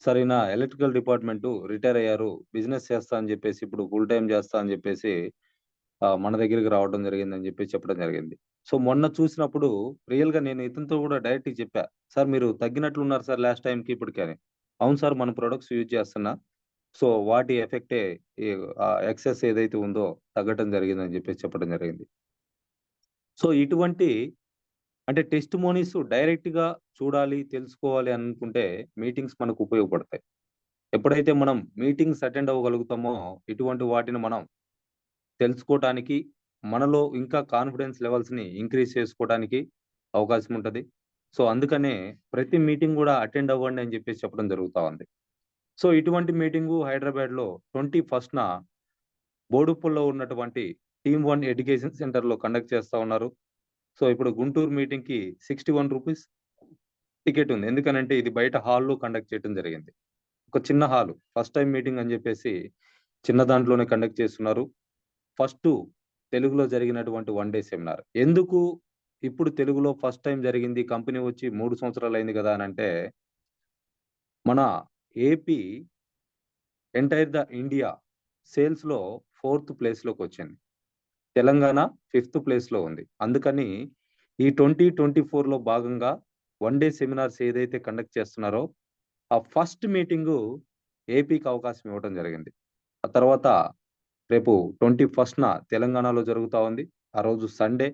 సార్ ఈయన ఎలక్ట్రికల్ డిపార్ట్‌మెంటు రిటైర్ అయ్యారు. బిజినెస్ చేస్తా అని చెప్పేసి ఇప్పుడు ఫుల్ టైమ్ చేస్తా అని చెప్పేసి మన దగ్గరికి రావడం జరిగిందని చెప్పేసి చెప్పడం జరిగింది. సో మొన్న చూసినప్పుడు రియల్‌గా నేను ఇతనితో కూడా డైరెక్ట్‌గా చెప్పా. సార్ మీరు తగ్గినట్లున్నారు సార్ లాస్ట్ టైమ్‌కి ఇప్పటికి అని. అవును సార్ మన ప్రొడక్ట్స్ యూజ్ చేస్తున్నా. సో వాటి ఎఫెక్టే ఈ ఎక్సెస్ ఏదైతే ఉందో తగ్గటం జరిగిందని చెప్పేసి చెప్పడం జరిగింది. సో ఇటువంటి అంటే టెస్టిమోనీస్ డైరెక్ట్‌గా చూడాలి, తెలుసుకోవాలి అనుకుంటే మీటింగ్స్ మనకు ఉపయోగపడతాయి. ఎప్పుడైతే మనం మీటింగ్స్ అటెండ్ అవ్వగలుగుతామో ఇటువంటి వాటిని మనం తెలుసుకోవటానికి, మనలో ఇంకా కాన్ఫిడెన్స్ లెవెల్స్‌ని ఇంక్రీజ్ చేసుకోవటానికి అవకాశం ఉంటది. సో అందుకనే ప్రతి మీటింగ్ కూడా అటెండ్ అవ్వండి అని చెప్పేసి చెప్పడం జరుగుతా ఉంది. సో ఇటువంటి మీటింగు హైదరాబాద్‌లో 21న బోడుప్పల్లో ఉన్నటువంటి టీమ్ 1 ఎడ్యుకేషన్ సెంటర్‌లో కండక్ట్ చేస్తా ఉన్నారు. సో ఇప్పుడు గుంటూరు మీటింగ్‌కి ₹61 టికెట్ ఉంది. ఎందుకనంటే ఇది బయట హాల్‌లో కండక్ట్ చేయడం జరిగింది. ఒక చిన్న హాలు. ఫస్ట్ టైమ్ మీటింగ్ అని చెప్పేసి చిన్న దాంట్లోనే కండక్ట్ చేస్తున్నారు. ఫస్టు తెలుగులో జరిగినటువంటి 1 డే సెమినార్. ఎందుకు ఇప్పుడు తెలుగులో ఫస్ట్ టైమ్ జరిగింది, కంపెనీ వచ్చి 3 సంవత్సరాలు అయింది కదా అనంటే, మన ఏపీ ఎంటైర్ ఇండియా సేల్స్‌లో 4th ప్లేస్‌లోకొచ్చింది. తెలంగాణ 5th ప్లేస్‌లో ఉంది. అందుకని ఈ 2024లో భాగంగా 1 డే సెమినార్స్ ఏదైతే కండక్ట్ చేస్తున్నారో, ఆ ఫస్ట్ మీటింగు ఏపీకి అవకాశం ఇవ్వడం జరిగింది. ఆ తర్వాత రేపు 21న తెలంగాణలో జరుగుతా ఉంది. ఆ రోజు సండే.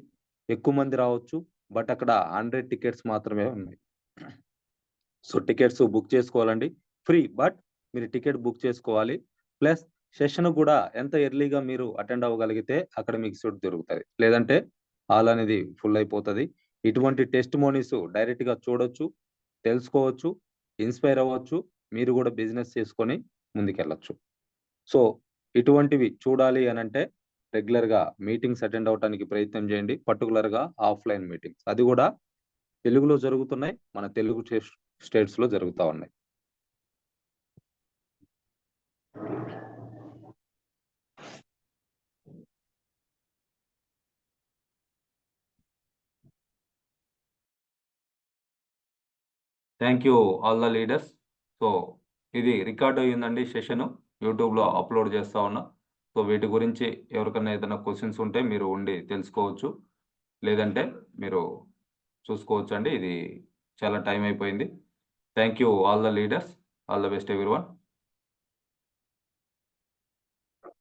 ఎక్కువ మంది రావచ్చు. బట్ అక్కడ 100 టికెట్స్ మాత్రమే ఉన్నాయి. సో టికెట్స్ బుక్ చేసుకోవాలండి. ఫ్రీ. బట్ మీరు టికెట్ బుక్ చేసుకోవాలి. ప్లస్ సెషన్ కూడా ఎంత ఎర్లీగా మీరు అటెండ్ అవ్వగలిగితే అక్కడ మీకు సీట్ దొరుకుతది. లేదంటే హాల్ అనేది ఫుల్ అయిపోతది. ఇటువంటి టెస్టిమోనీస్ డైరెక్ట్‌గా చూడొచ్చు, తెలుసుకోవచ్చు, ఇన్‌స్పైర్ అవ్వచ్చు. మీరు కూడా బిజినెస్ చేసుకొని ముందుకెళ్ళొచ్చు. సో ఇటువంటివి చూడాలి అనంటే రెగ్యులర్‌గా మీటింగ్స్ అటెండ్ అవ్వటానికి ప్రయత్నం చేయండి. పర్టిక్యులర్‌గా ఆఫ్‌లైన్ మీటింగ్స్. అది కూడా తెలుగులో జరుగుతున్నాయి. మన తెలుగు స్టేట్స్‌లో జరుగుతా ఉన్నాయి. Thank you all the leaders. So ఇది రికార్డ్ అయ్యిందండి సెషన్, యూట్యూబ్లో అప్లోడ్ చేస్తా ఉన్నా. సో వీటి గురించి ఎవరికైనా ఏదైనా క్వశ్చన్స్ ఉంటే మీరు ఉండి తెలుసుకోవచ్చు, లేదంటే మీరు చూసుకోవచ్చు అండి. ఇది చాలా టైం అయిపోయింది. Thank you all the leaders, all the best everyone.